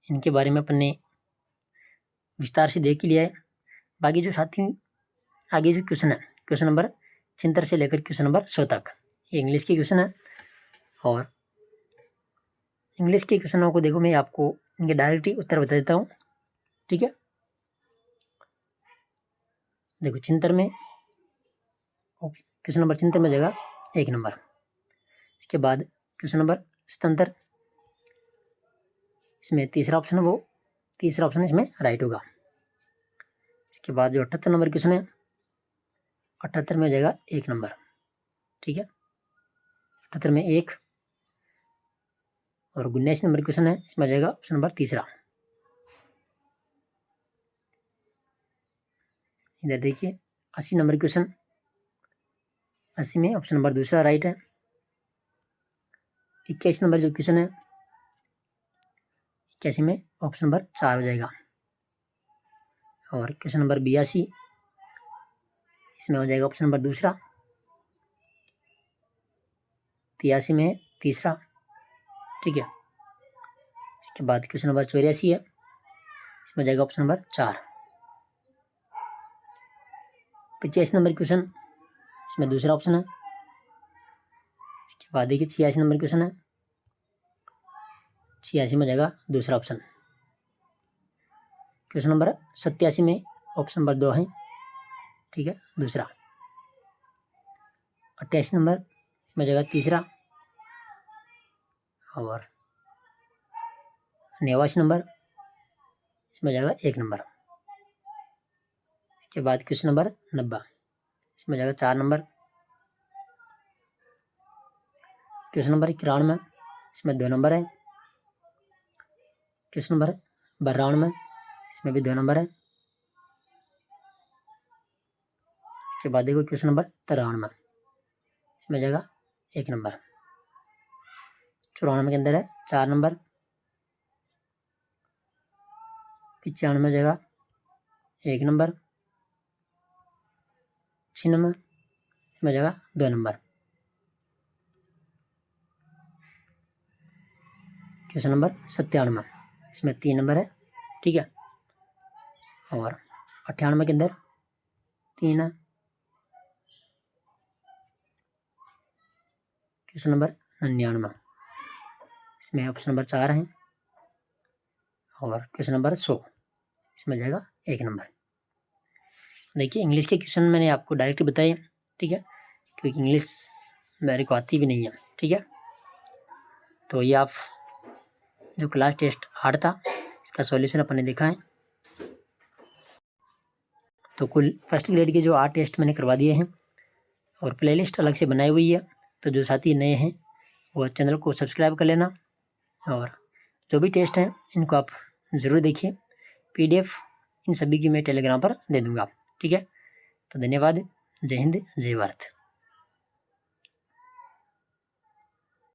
इनके बारे में अपन ने विस्तार से देख लिया है। बाकी जो साथी आगे जो क्वेश्चन है, क्वेश्चन नंबर 76 से लेकर क्वेश्चन नंबर 100 तक, ये इंग्लिश के क्वेश्चन है। और इंग्लिश के क्वेश्चनों को देखो, मैं आपको इनके डायरेक्ट ही उत्तर बता देता हूँ। ठीक है। देखो 76 में क्वेश्चन नंबर 76 में जाएगा 1 नंबर। इसके बाद क्वेश्चन नंबर 77, इसमें तीसरा ऑप्शन है, वो तीसरा ऑप्शन इसमें राइट होगा। इसके बाद जो 78 नंबर क्वेश्चन है, 78 में हो जाएगा 1 नंबर। ठीक है। 78 में 1। और 79 नंबर क्वेश्चन है, इसमें आ जाएगा ऑप्शन नंबर तीसरा। इधर देखिए 80 नंबर क्वेश्चन, 80 में ऑप्शन नंबर दूसरा राइट है। 81 नंबर जो क्वेश्चन है, 81 में ऑप्शन नंबर 4 हो जाएगा। और क्वेश्चन नंबर 82, इसमें हो जाएगा ऑप्शन नंबर दूसरा। 83 में तीसरा। ठीक है। इसके बाद क्वेश्चन नंबर 84 है, इसमें हो जाएगा ऑप्शन नंबर 4। 85 नंबर क्वेश्चन, इसमें दूसरा ऑप्शन है। इसके बाद देखिए 86 नंबर क्वेश्चन है, 86 में जाएगा दूसरा ऑप्शन। क्वेश्चन नंबर 87 में ऑप्शन नंबर 2 है। ठीक है, दूसरा। 88 नंबर, इसमें जाएगा तीसरा। और 89 नंबर, इसमें जाएगा 1 नंबर। इसके बाद क्वेश्चन नंबर 90, इसमें जाएगा 4 नंबर। क्वेश्चन नंबर 91, इसमें 2 नंबर है। क्वेश्चन नंबर 92, इसमें भी 2 नंबर है। इसके बाद देखो क्वेश्चन नंबर 93, इसमें जाएगा 1 नंबर। 94 के अंदर है 4 नंबर। 95 में जाएगा 1 नंबर। 96 इसमें जाएगा 2 नंबर। क्वेश्चन नंबर 97, इसमें 3 नंबर है। ठीक है। और 98 के अंदर 3 है। क्वेश्चन नंबर 99, इसमें ऑप्शन नंबर 4 है और क्वेश्चन नंबर 100 इसमें जाएगा 1 नंबर। देखिए इंग्लिश के क्वेश्चन मैंने आपको डायरेक्ट बताए, ठीक है, क्योंकि इंग्लिश मेरे को आती भी नहीं है, ठीक है। तो ये आप जो क्लास टेस्ट 8 था इसका सॉल्यूशन अपन ने देखा है। तो कुल फर्स्ट ग्रेड के जो 8 टेस्ट मैंने करवा दिए हैं और प्लेलिस्ट अलग से बनाई हुई है। तो जो साथी नए हैं वो चैनल को सब्सक्राइब कर लेना और जो भी टेस्ट हैं इनको आप ज़रूर देखिए। PDF इन सभी की मैं टेलीग्राम पर दे दूँगा, ठीक है। तो धन्यवाद। जय हिंद, जय भारत।